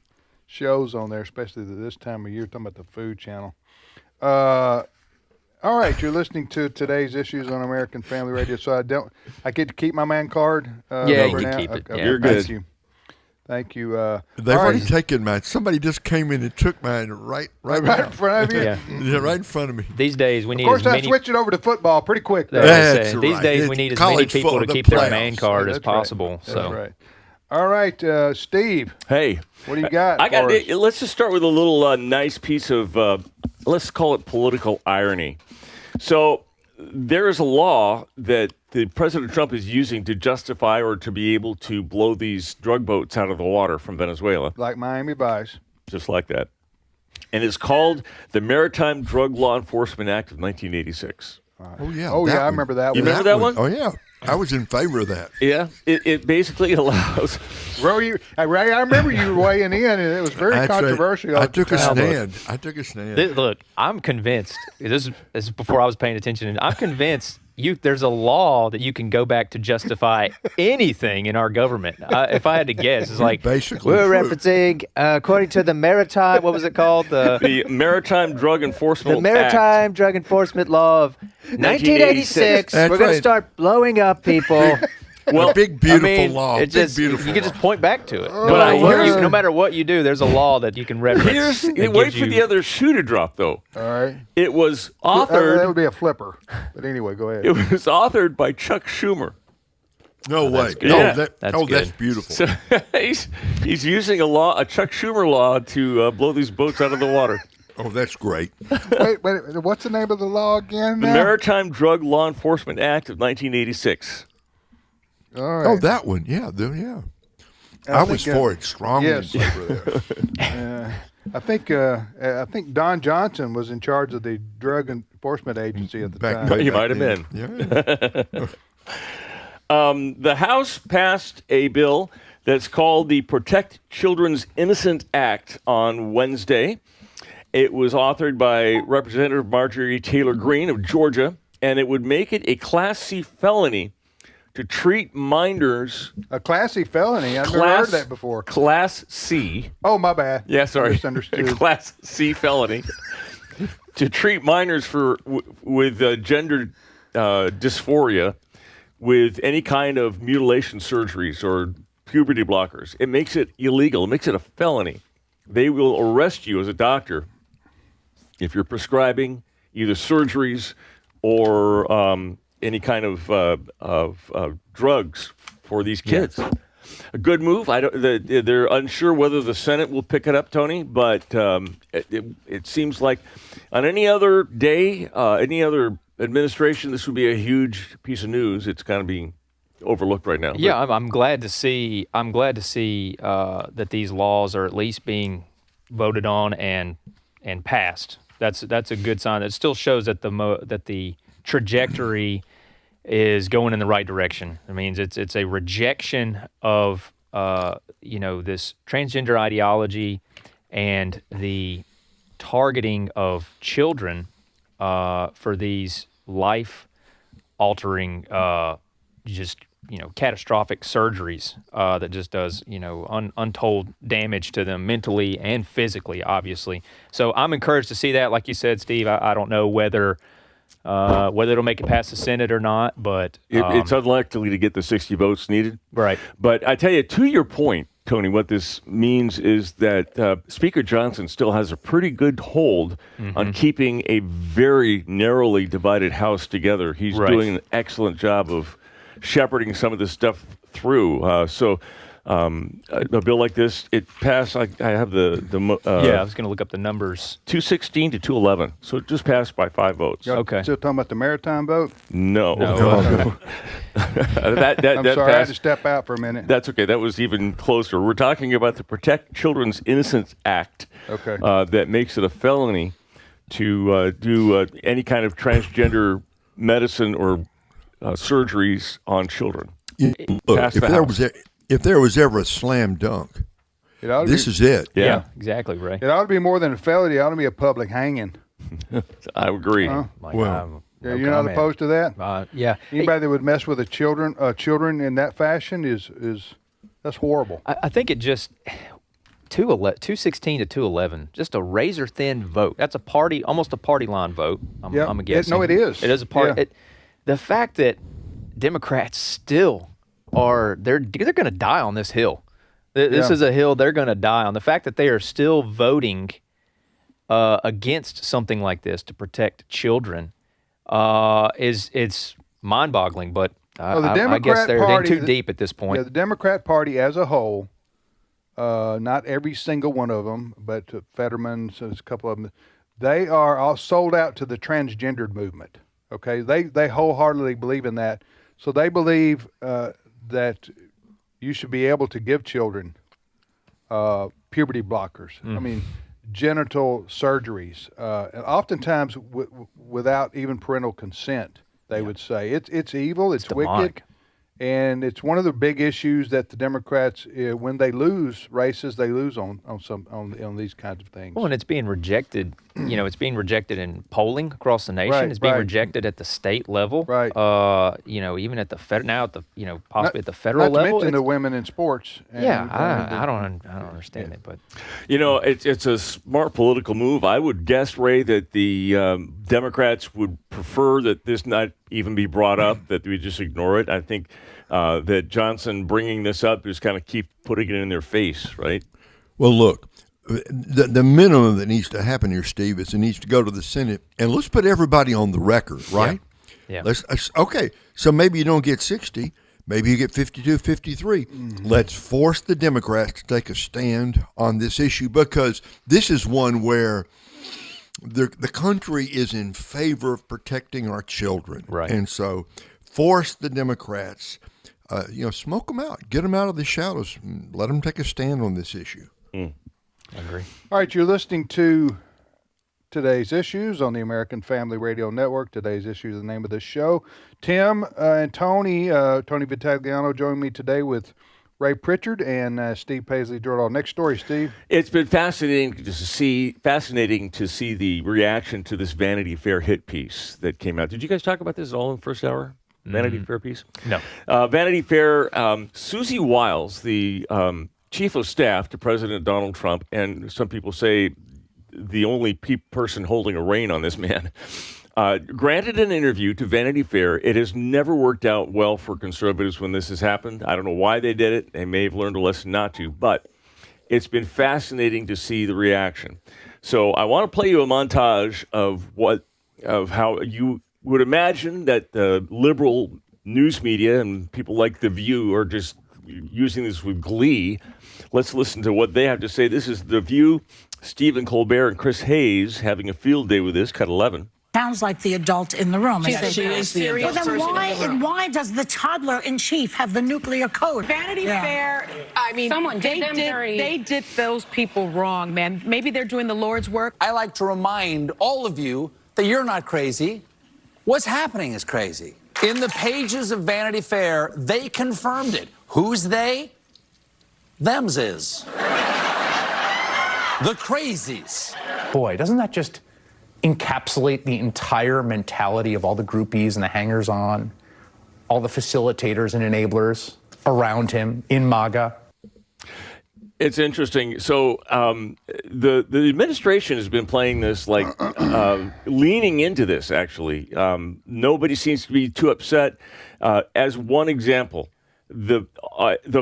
[SPEAKER 7] shows on there, especially this time of year. Talking about the Food Channel. All right, you're listening to today's issues on American Family Radio. So I get to keep my man card.
[SPEAKER 8] Yeah, you
[SPEAKER 7] for
[SPEAKER 8] can
[SPEAKER 7] now?
[SPEAKER 8] keep it.
[SPEAKER 7] Okay,
[SPEAKER 8] Yeah.
[SPEAKER 25] You're
[SPEAKER 7] thank
[SPEAKER 25] good.
[SPEAKER 7] Thank you.
[SPEAKER 10] They've
[SPEAKER 7] all
[SPEAKER 10] already
[SPEAKER 7] right.
[SPEAKER 10] taken mine. Somebody just came in and took mine right
[SPEAKER 7] Right
[SPEAKER 10] now.
[SPEAKER 7] in front of you.
[SPEAKER 8] Yeah.
[SPEAKER 10] Yeah, right in front of me.
[SPEAKER 8] These days we need
[SPEAKER 7] Of course,
[SPEAKER 8] as
[SPEAKER 7] I'm
[SPEAKER 8] many.
[SPEAKER 7] switching over to football pretty quick. Though.
[SPEAKER 10] That's
[SPEAKER 8] These
[SPEAKER 10] right.
[SPEAKER 8] days we
[SPEAKER 10] It's
[SPEAKER 8] need as many
[SPEAKER 10] college
[SPEAKER 8] people to
[SPEAKER 10] football,
[SPEAKER 8] keep
[SPEAKER 10] the
[SPEAKER 8] their man
[SPEAKER 10] playoffs.
[SPEAKER 8] card as
[SPEAKER 7] That's right.
[SPEAKER 8] possible.
[SPEAKER 7] That's
[SPEAKER 8] So
[SPEAKER 7] right. All right, Steve.
[SPEAKER 25] Hey,
[SPEAKER 7] what do you got?
[SPEAKER 25] I got.
[SPEAKER 7] for us?
[SPEAKER 25] Let's just start with a little nice piece of, let's call it political irony. So there is a law that President Trump is using to justify or to be able to blow these drug boats out of the water from Venezuela,
[SPEAKER 7] Like Miami Vice.
[SPEAKER 25] just like that. And it's called the Maritime Drug Law Enforcement Act of 1986.
[SPEAKER 10] Oh, yeah.
[SPEAKER 7] Oh,
[SPEAKER 10] that
[SPEAKER 7] yeah, I
[SPEAKER 10] one.
[SPEAKER 7] remember that
[SPEAKER 25] You
[SPEAKER 7] one.
[SPEAKER 25] remember that one?
[SPEAKER 10] Oh, yeah. I was in favor of that.
[SPEAKER 25] Yeah, it basically allows.
[SPEAKER 7] Ray, I remember you weighing in, and it was very
[SPEAKER 10] That's right.
[SPEAKER 7] controversial.
[SPEAKER 10] I
[SPEAKER 7] at the
[SPEAKER 10] took a
[SPEAKER 7] time.
[SPEAKER 10] stand.
[SPEAKER 8] Look, I'm convinced. This is before I was paying attention. And I'm convinced there's a law that you can go back to justify anything in our government. If I had to guess, it's like
[SPEAKER 10] Basically
[SPEAKER 8] we're
[SPEAKER 10] true.
[SPEAKER 8] referencing according to the maritime. What was it called?
[SPEAKER 25] The Maritime Drug Enforcement
[SPEAKER 8] The Maritime Drug Enforcement Law of 1986.
[SPEAKER 10] That's
[SPEAKER 8] We're going to
[SPEAKER 10] right.
[SPEAKER 8] start blowing up people.
[SPEAKER 10] Well, big beautiful
[SPEAKER 8] I mean,
[SPEAKER 10] law.
[SPEAKER 8] It
[SPEAKER 10] Big
[SPEAKER 8] just,
[SPEAKER 10] beautiful
[SPEAKER 8] you can
[SPEAKER 10] law.
[SPEAKER 8] just point back to it.
[SPEAKER 25] But
[SPEAKER 8] No matter what you do, there's a law that you can reference. that
[SPEAKER 25] Wait
[SPEAKER 8] gives
[SPEAKER 25] for the other shoe to drop, though.
[SPEAKER 7] All right.
[SPEAKER 25] It was
[SPEAKER 7] That
[SPEAKER 25] authored.
[SPEAKER 7] would be a flipper. But anyway, go ahead.
[SPEAKER 25] It was authored by Chuck Schumer.
[SPEAKER 10] No way.
[SPEAKER 8] good.
[SPEAKER 10] No,
[SPEAKER 25] Yeah.
[SPEAKER 10] that's
[SPEAKER 8] good.
[SPEAKER 10] beautiful.
[SPEAKER 25] So he's using a Chuck Schumer law to blow these boats out of the water.
[SPEAKER 10] Oh, that's great.
[SPEAKER 7] Wait, what's the name of the law again?
[SPEAKER 25] The
[SPEAKER 7] now?
[SPEAKER 25] Maritime Drug Law Enforcement Act of 1986.
[SPEAKER 7] All right.
[SPEAKER 10] Oh, that one. Yeah. I was
[SPEAKER 7] think,
[SPEAKER 10] for it. Strongly
[SPEAKER 7] yes.
[SPEAKER 10] in favor of that.
[SPEAKER 7] I think Don Johnson was in charge of the Drug Enforcement Agency at the time.
[SPEAKER 25] He might have been.
[SPEAKER 10] Yeah.
[SPEAKER 25] The House passed a bill that's called the Protect Children's Innocent Act on Wednesday. It was authored by Representative Marjorie Taylor Greene of Georgia, and it would make it a Class C felony to treat minors.
[SPEAKER 7] A classy felony. I've never heard that before.
[SPEAKER 25] Class C.
[SPEAKER 7] Oh, my bad.
[SPEAKER 25] Yeah, sorry.
[SPEAKER 7] Misunderstood.
[SPEAKER 25] Class C felony. To treat minors with gender dysphoria with any kind of mutilation surgeries or puberty blockers. It makes it illegal. It makes it a felony. They will arrest you as a doctor if you're prescribing either surgeries or any kind of drugs for these kids. Yes. A good move. They're unsure whether the Senate will pick it up, Tony, but it seems like on any other day, any other administration, this would be a huge piece of news. It's kind of being overlooked right now.
[SPEAKER 8] Yeah, I'm glad to see. I'm glad to see that these laws are at least being voted on and passed. That's a good sign. It still shows that the trajectory is going in the right direction. It means it's a rejection of this transgender ideology and the targeting of children for these life-altering, catastrophic surgeries that just does untold damage to them mentally and physically, obviously. So I'm encouraged to see that. Like you said, Steve, I don't know whether it'll make it past the Senate or not, but
[SPEAKER 25] it's unlikely to get the 60 votes needed.
[SPEAKER 8] Right.
[SPEAKER 25] But I tell you, to your point, Tony, what this means is that Speaker Johnson still has a pretty good hold on keeping a very narrowly divided House together. He's doing an excellent job of shepherding some of this stuff through. So a bill like this, it passed. I have
[SPEAKER 8] I was going to look up the numbers.
[SPEAKER 25] 216 to 211. So it just passed by 5 votes.
[SPEAKER 7] Okay. Still talking about the maritime vote?
[SPEAKER 25] No.
[SPEAKER 7] I'm sorry, I had to step out for a minute.
[SPEAKER 25] That's okay. That was even closer. We're talking about the Protect Children's Innocence Act.
[SPEAKER 7] Okay.
[SPEAKER 25] That makes it a felony to do any kind of transgender medicine or surgeries on children.
[SPEAKER 10] Look, if there was ever a slam dunk, this is it.
[SPEAKER 8] Yeah, exactly, Ray.
[SPEAKER 7] It ought to be more than a felony. It ought to be a public hanging.
[SPEAKER 25] I agree.
[SPEAKER 7] You're not opposed to that?
[SPEAKER 8] Yeah.
[SPEAKER 7] Anybody that would mess with children in that fashion that's horrible.
[SPEAKER 8] I think it just 216 to 211, just a razor thin vote. That's almost a party line vote. I'm guessing.
[SPEAKER 7] It is.
[SPEAKER 8] It is a party.
[SPEAKER 7] Yeah.
[SPEAKER 8] The fact that Democrats still they're going to die on this hill. This is a hill they're going to die on. The fact that they are still voting against something like this to protect children it's mind-boggling. But I guess they're too deep at this point.
[SPEAKER 7] Yeah, the Democrat Party as a whole, not every single one of them, but Fetterman, so there's a couple of them, they are all sold out to the transgendered movement. Okay, they wholeheartedly believe in that. So they believe that you should be able to give children puberty blockers. I mean, genital surgeries, and oftentimes without even parental consent. They would say it's evil, it's wicked, and it's one of the big issues that the Democrats, when they lose races, they lose on these kinds of things.
[SPEAKER 8] Well, and it's being rejected. It's being rejected in polling across the nation.
[SPEAKER 7] Right,
[SPEAKER 8] it's being rejected at the state level.
[SPEAKER 7] Right.
[SPEAKER 8] Even at the possibly at the federal level.
[SPEAKER 7] Not to mention the women in sports.
[SPEAKER 8] I don't understand it, but
[SPEAKER 25] it's a smart political move. I would guess, Ray, that the Democrats would prefer that this not even be brought up, that we just ignore it. I think that Johnson bringing this up is kind of keep putting it in their face, right?
[SPEAKER 10] Well, look, the minimum that needs to happen here, Steve, is it needs to go to the Senate, and let's put everybody on the record, right?
[SPEAKER 8] Yeah.
[SPEAKER 10] Okay, so maybe you don't get 60, maybe you get 52, 53. Let's force the Democrats to take a stand on this issue, because this is one where the country is in favor of protecting our children.
[SPEAKER 8] Right.
[SPEAKER 10] And so force the Democrats, smoke them out, get them out of the shadows, and let them take a stand on this issue.
[SPEAKER 8] I agree.
[SPEAKER 7] All right, you're listening to Today's Issues on the American Family Radio Network. Today's Issues is the name of this show. Tim and Tony Vitagliano join me today with Ray Pritchard and Steve Paisley-Jordan. Next story, Steve.
[SPEAKER 25] It's been fascinating to see the reaction to this Vanity Fair hit piece that came out. Did you guys talk about this at all in the first hour? Vanity Fair piece?
[SPEAKER 8] No.
[SPEAKER 25] Vanity Fair, Susie Wiles, the chief of staff to President Donald Trump, and some people say the only person holding a rein on this man, granted an interview to Vanity Fair. It has never worked out well for conservatives when this has happened. I don't know why they did it. They may have learned a lesson not to, but it's been fascinating to see the reaction. So I want to play you a montage of how you would imagine that the liberal news media and people like The View are just using this with glee. Let's listen to what they have to say. This is The View, Stephen Colbert and Chris Hayes having a field day with this, cut 11.
[SPEAKER 4] Sounds like the adult in the room.
[SPEAKER 5] She is the adult.
[SPEAKER 4] Well, then why does the toddler in chief have the nuclear code?
[SPEAKER 5] Vanity Fair, I mean, they did those people wrong, man. Maybe they're doing the Lord's work.
[SPEAKER 11] I like to remind all of you that you're not crazy. What's happening is crazy. In the pages of Vanity Fair, they confirmed it. Who's they? Them's is. The crazies.
[SPEAKER 12] Boy, doesn't that just encapsulate the entire mentality of all the groupies and the hangers-on, all the facilitators and enablers around him in MAGA?
[SPEAKER 25] It's interesting. So the administration has been playing this, like leaning into this, actually. Nobody seems to be too upset. As one example, the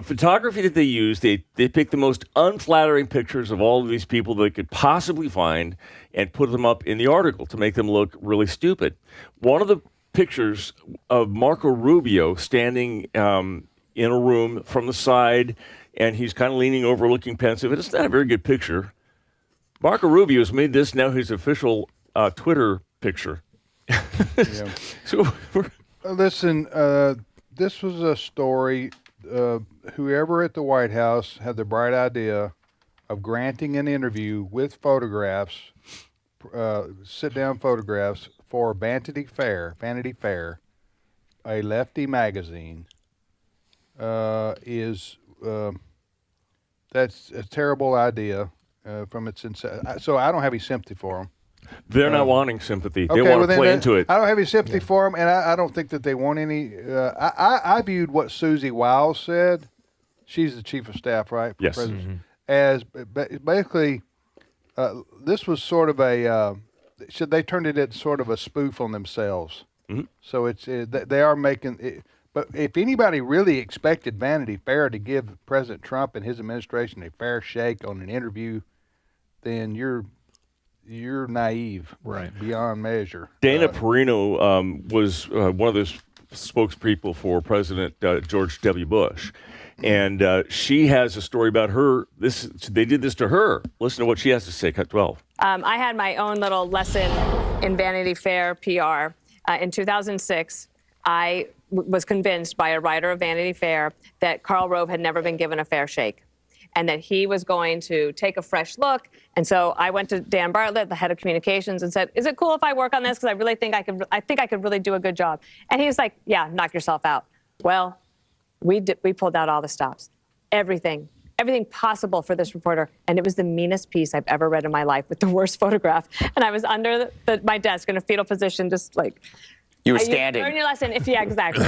[SPEAKER 25] photography that they use, they pick the most unflattering pictures of all of these people they could possibly find and put them up in the article to make them look really stupid. One of the pictures of Marco Rubio standing in a room from the side, and he's kind of leaning over, looking pensive. It's not a very good picture. Marco Rubio has made this now his official Twitter picture.
[SPEAKER 7] Yeah.
[SPEAKER 25] So
[SPEAKER 7] listen, this was a story. Whoever at the White House had the bright idea of granting an interview with photographs, sit-down photographs for Vanity Fair, a lefty magazine, that's a terrible idea from its inception. So I don't have any sympathy for them.
[SPEAKER 25] They're not wanting sympathy. They want to play into it.
[SPEAKER 7] I don't have any sympathy for them, and I don't think that they want any. I viewed what Susie Wiles said. She's the chief of staff, right?
[SPEAKER 25] Yes.
[SPEAKER 7] Mm-hmm. As basically, this was sort of a. They turned it into sort of a spoof on themselves.
[SPEAKER 25] Mm-hmm.
[SPEAKER 7] So they are making it. But if anybody really expected Vanity Fair to give President Trump and his administration a fair shake on an interview, then you're naive,
[SPEAKER 25] right,
[SPEAKER 7] beyond measure.
[SPEAKER 25] Dana Perino was one of the spokespeople for President George W. Bush, and she has a story about her. They did this to her. Listen to what she has to say. Cut 12.
[SPEAKER 13] I had my own little lesson in Vanity Fair PR. In 2006, I was convinced by a writer of Vanity Fair that Karl Rove had never been given a fair shake, and that he was going to take a fresh look. And so I went to Dan Bartlett, the head of communications, and said, "Is it cool if I work on this? Because I really think I could really do a good job." And he was like, "Yeah, knock yourself out." Well, we pulled out all the stops, everything possible for this reporter, and it was the meanest piece I've ever read in my life with the worst photograph. And I was under my desk in a fetal position, just like.
[SPEAKER 24] You were standing.
[SPEAKER 13] Learn your lesson. Exactly.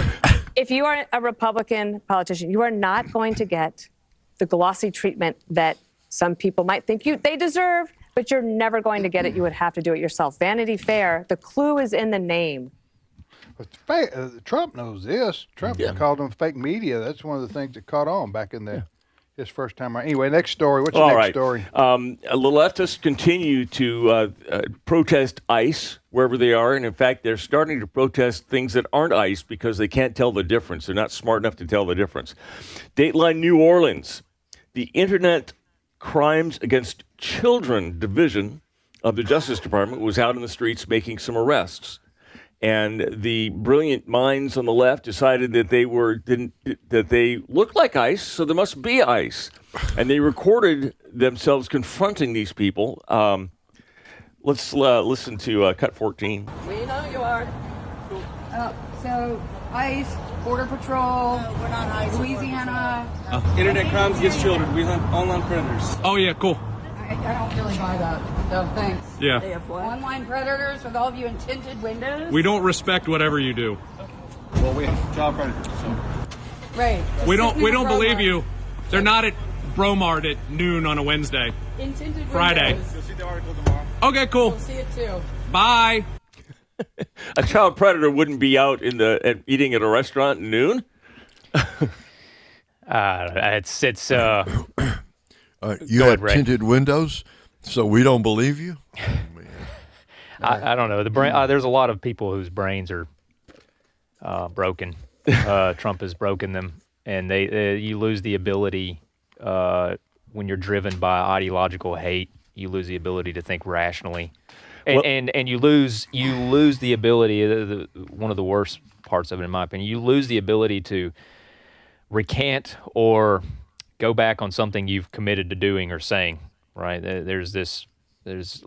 [SPEAKER 13] If you are a Republican politician, you are not going to get the glossy treatment that some people might think they deserve, but you're never going to get it. You would have to do it yourself. Vanity Fair, the clue is in the name.
[SPEAKER 7] But Trump knows this. Trump called them fake media. That's one of the things that caught on back in his first time around. Anyway, next story. What's the next story?
[SPEAKER 25] The leftists continue to protest ICE wherever they are, and in fact, they're starting to protest things that aren't ICE because they can't tell the difference. They're not smart enough to tell the difference. Dateline New Orleans, the Internet Crimes Against Children Division of the Justice Department was out in the streets making some arrests. And the brilliant minds on the left decided that they looked like ICE, so there must be ICE. And they recorded themselves confronting these people. Let's listen to cut 14.
[SPEAKER 26] We know you are. So ICE, Border Patrol, we're not ICE, Louisiana.
[SPEAKER 27] Internet crimes against children. We hunt online predators. Oh, yeah, cool.
[SPEAKER 26] I don't really buy that. No, thanks.
[SPEAKER 27] Yeah.
[SPEAKER 26] Online predators with all of you in tinted windows.
[SPEAKER 27] We don't respect whatever you do.
[SPEAKER 26] Well,
[SPEAKER 27] we have child predators. So.
[SPEAKER 26] Right.
[SPEAKER 27] We don't believe you. They're not at Bromart at noon on a Wednesday.
[SPEAKER 26] In tinted
[SPEAKER 27] Friday.
[SPEAKER 26] windows.
[SPEAKER 27] You'll see the article tomorrow. Okay, cool.
[SPEAKER 26] We'll see it too.
[SPEAKER 27] Bye.
[SPEAKER 25] A child predator wouldn't be out eating at a restaurant at noon.
[SPEAKER 8] It's
[SPEAKER 10] you have tinted windows, so we don't believe you.
[SPEAKER 8] I don't know. There's a lot of people whose brains are broken. Trump has broken them, and you lose the ability when you're driven by ideological hate. You lose the ability to think rationally, and you lose the ability. One of the worst parts of it, in my opinion, you lose the ability to recant or go back on something you've committed to doing or saying. Right? There's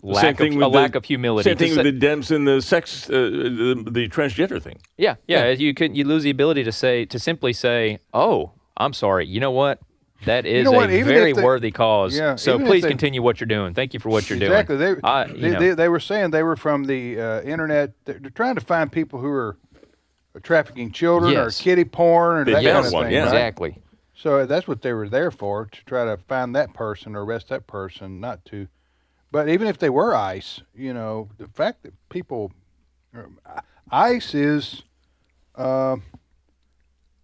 [SPEAKER 8] lack of humility.
[SPEAKER 25] Same thing with the Dems and the sex, the transgender thing.
[SPEAKER 8] Yeah. You lose the ability to simply say, "Oh, I'm sorry. You know what? That is a very worthy cause.
[SPEAKER 7] Yeah,
[SPEAKER 8] so please continue what you're doing. Thank you for what you're doing."
[SPEAKER 7] Exactly. They were saying they were from the internet. They're trying to find people who are trafficking children or kiddie porn or that kind of thing.
[SPEAKER 8] Yeah.
[SPEAKER 7] Right?
[SPEAKER 8] Exactly.
[SPEAKER 7] So that's what they were there for, to try to find that person or arrest that person, not to. But even if they were ICE, the fact that ICE is,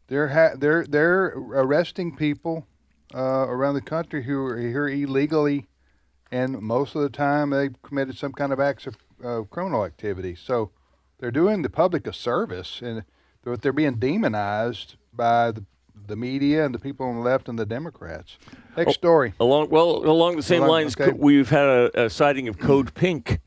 [SPEAKER 7] they're arresting people around the country who are here illegally, and most of the time they've committed some kind of acts of criminal activity. So they're doing the public a service, and they're being demonized by the media and the people on the left and the Democrats. Next story.
[SPEAKER 25] Along the same lines, we've had a sighting of Code Pink.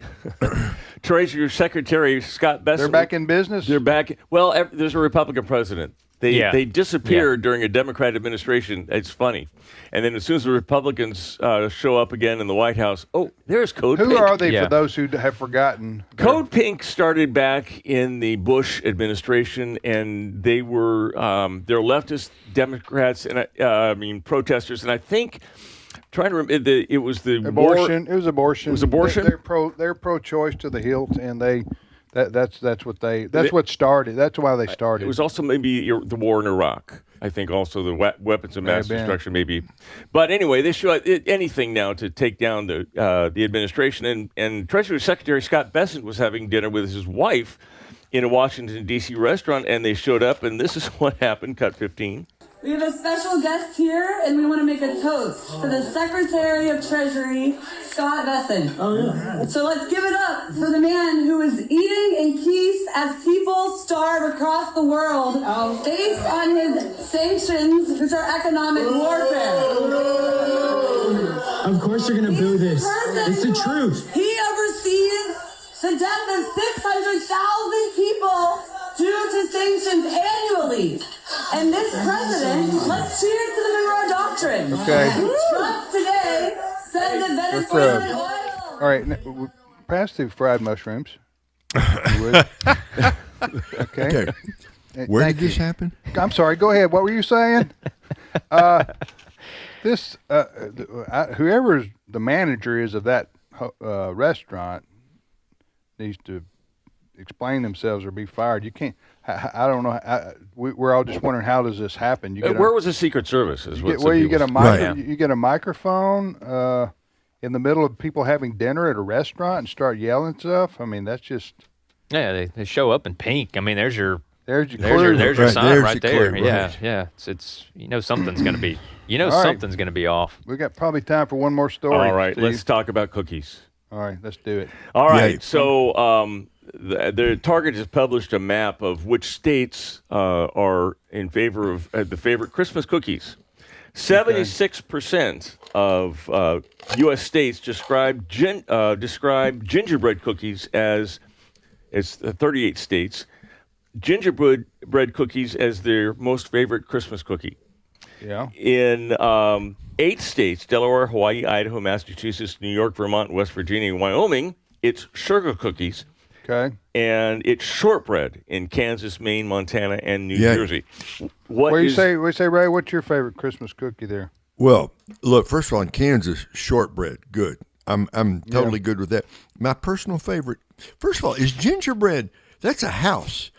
[SPEAKER 25] Treasury Secretary Scott Bessent.
[SPEAKER 7] They're back in business?
[SPEAKER 25] They're back. Well, there's a Republican president. They disappeared during a Democrat administration. It's funny. And then as soon as the Republicans show up again in the White House, there's Code Pink.
[SPEAKER 7] Who are they for those who have forgotten?
[SPEAKER 25] Code Pink started back in the Bush administration, and they were they're leftist Democrats and protesters. And I think trying to remember, it was the
[SPEAKER 7] abortion.
[SPEAKER 25] War.
[SPEAKER 7] It was abortion.
[SPEAKER 25] It was abortion.
[SPEAKER 7] They're pro-choice to the hilt, and that's what started. That's why they started.
[SPEAKER 25] It was also maybe the war in Iraq. I think also the weapons of mass destruction, maybe. But anyway, they show anything now to take down the administration. And Treasury Secretary Scott Bessent was having dinner with his wife in a Washington, D.C. restaurant, and they showed up, and this is what happened. Cut 15.
[SPEAKER 26] We have a special guest here, and we want to make a toast for the Secretary of Treasury, Scott Bessent. So let's give it up for the man who is eating in peace as people starve across the world based on his sanctions, which are economic warfare.
[SPEAKER 3] Of course you're going to boo this. It's the truth.
[SPEAKER 26] He oversees the death of 600,000 people due to sanctions annually. And this president, let's cheers to the Monroe Doctrine.
[SPEAKER 7] Okay.
[SPEAKER 26] Trump today said that Venezuelan oil.
[SPEAKER 7] All right, pass the fried mushrooms. You would. Okay.
[SPEAKER 10] Where did this happen?
[SPEAKER 7] I'm sorry. Go ahead. What were you saying? Whoever the manager is of that restaurant needs to explain themselves or be fired. You can't. I don't know. We're all just wondering, how does this happen?
[SPEAKER 25] Where was the Secret Service?
[SPEAKER 7] You get a microphone in the middle of people having dinner at a restaurant and start yelling stuff. I mean, that's just.
[SPEAKER 8] Yeah, they show up in pink. I mean, there's your
[SPEAKER 7] There's
[SPEAKER 8] sign right there. Yeah. It's something's gonna be something's gonna be off.
[SPEAKER 7] We got probably time for one more story.
[SPEAKER 25] All right,
[SPEAKER 7] Steve.
[SPEAKER 25] let's talk about cookies.
[SPEAKER 7] All right, let's do it.
[SPEAKER 25] All right, so the Target has published a map of which states are in favor of the favorite Christmas cookies. 76% of U.S. states describe gingerbread cookies as 38 states. Gingerbread cookies as their most favorite Christmas cookie.
[SPEAKER 7] Yeah.
[SPEAKER 25] In 8 states, Delaware, Hawaii, Idaho, Massachusetts, New York, Vermont, West Virginia, and Wyoming, it's sugar cookies.
[SPEAKER 7] Okay.
[SPEAKER 25] And it's shortbread in Kansas, Maine, Montana, and New Jersey.
[SPEAKER 7] What do you say, Ray? What's your favorite Christmas cookie there?
[SPEAKER 10] Well, look, first of all, in Kansas, shortbread, good. I'm totally good with that. My personal favorite, first of all, is gingerbread. That's a house.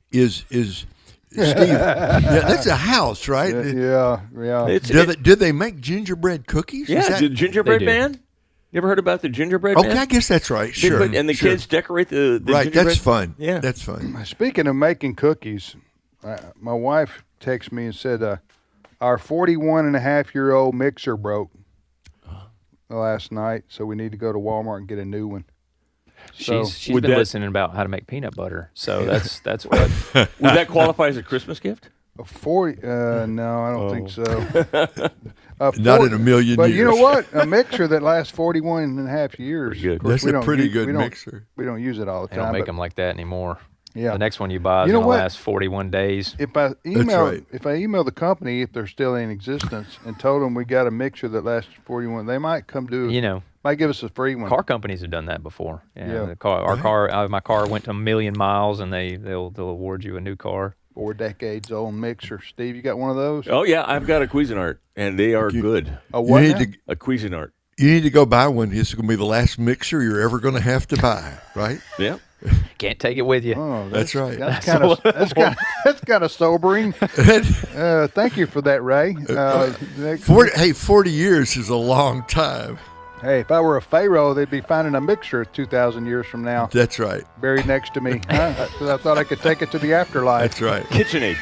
[SPEAKER 10] Is Steve, yeah, that's a house, right?
[SPEAKER 7] Yeah.
[SPEAKER 10] Did they make gingerbread cookies?
[SPEAKER 25] Yeah, the gingerbread man. You ever heard about the gingerbread man?
[SPEAKER 10] Okay, I guess that's right. Sure.
[SPEAKER 25] And the kids decorate the
[SPEAKER 10] right.
[SPEAKER 25] gingerbread?
[SPEAKER 10] That's fun.
[SPEAKER 25] Yeah,
[SPEAKER 10] that's fun.
[SPEAKER 7] Speaking of making cookies, my wife texted me and said our 41-and-a-half-year-old mixer broke last night, so we need to go to Walmart and get a new one.
[SPEAKER 8] She's been listening about how to make peanut butter, so that's what.
[SPEAKER 25] Would that qualify as a Christmas gift?
[SPEAKER 7] No, I don't think so.
[SPEAKER 10] Not in a million
[SPEAKER 7] but
[SPEAKER 10] years.
[SPEAKER 7] You know what? A mixer that lasts 41.5 years.
[SPEAKER 25] Good.
[SPEAKER 10] That's a pretty good mixer.
[SPEAKER 7] We don't use it all the time.
[SPEAKER 8] They don't make them like that anymore.
[SPEAKER 7] Yeah.
[SPEAKER 8] The next one you buy is going to last 41 days.
[SPEAKER 7] If I email the company, if they're still in existence, and told them we got a mixer that lasts 41, they might come do. Might give us a free one.
[SPEAKER 8] Car companies have done that before.
[SPEAKER 7] Yeah.
[SPEAKER 8] My car went to 1 million miles, and they'll award you a new car.
[SPEAKER 7] 4 decades old mixer. Steve, you got one of those?
[SPEAKER 25] Oh yeah, I've got a Cuisinart, and they are good.
[SPEAKER 7] A what?
[SPEAKER 25] A Cuisinart.
[SPEAKER 10] You need to go buy one. It's going to be the last mixer you're ever going to have to buy, right?
[SPEAKER 25] Yeah.
[SPEAKER 8] Can't take it with you.
[SPEAKER 7] Oh,
[SPEAKER 10] that's right.
[SPEAKER 7] That's kind of sobering. Thank you for that, Ray.
[SPEAKER 10] 40 years is a long time.
[SPEAKER 7] Hey, if I were a pharaoh, they'd be finding a mixture 2,000 years from now.
[SPEAKER 10] That's right.
[SPEAKER 7] Buried next to me. I thought I could take it to the afterlife.
[SPEAKER 10] That's right.
[SPEAKER 25] KitchenAid.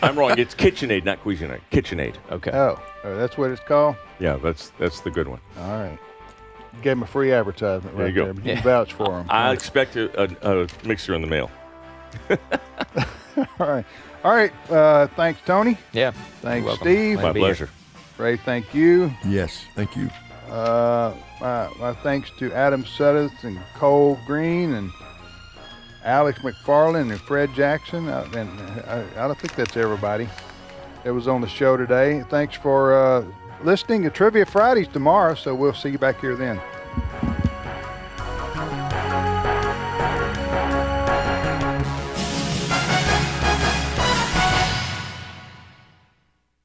[SPEAKER 25] I'm wrong. It's KitchenAid, not Cuisinart. KitchenAid.
[SPEAKER 8] Okay.
[SPEAKER 7] Oh, that's what it's called?
[SPEAKER 25] Yeah, that's the good one.
[SPEAKER 7] All right. You gave him a free advertisement right there. But you can vouch for him.
[SPEAKER 25] I expect a mixer in the mail.
[SPEAKER 7] All right. Thanks, Tony.
[SPEAKER 8] Yeah.
[SPEAKER 7] Thanks, Steve.
[SPEAKER 25] My pleasure.
[SPEAKER 7] Ray, thank you.
[SPEAKER 10] Yes, thank you.
[SPEAKER 7] My thanks to Adam Suddeth and Cole Green and Alex McFarland and Fred Jackson. And I don't think that's everybody that was on the show today. Thanks for listening to Trivia Fridays tomorrow, so we'll see you back here then.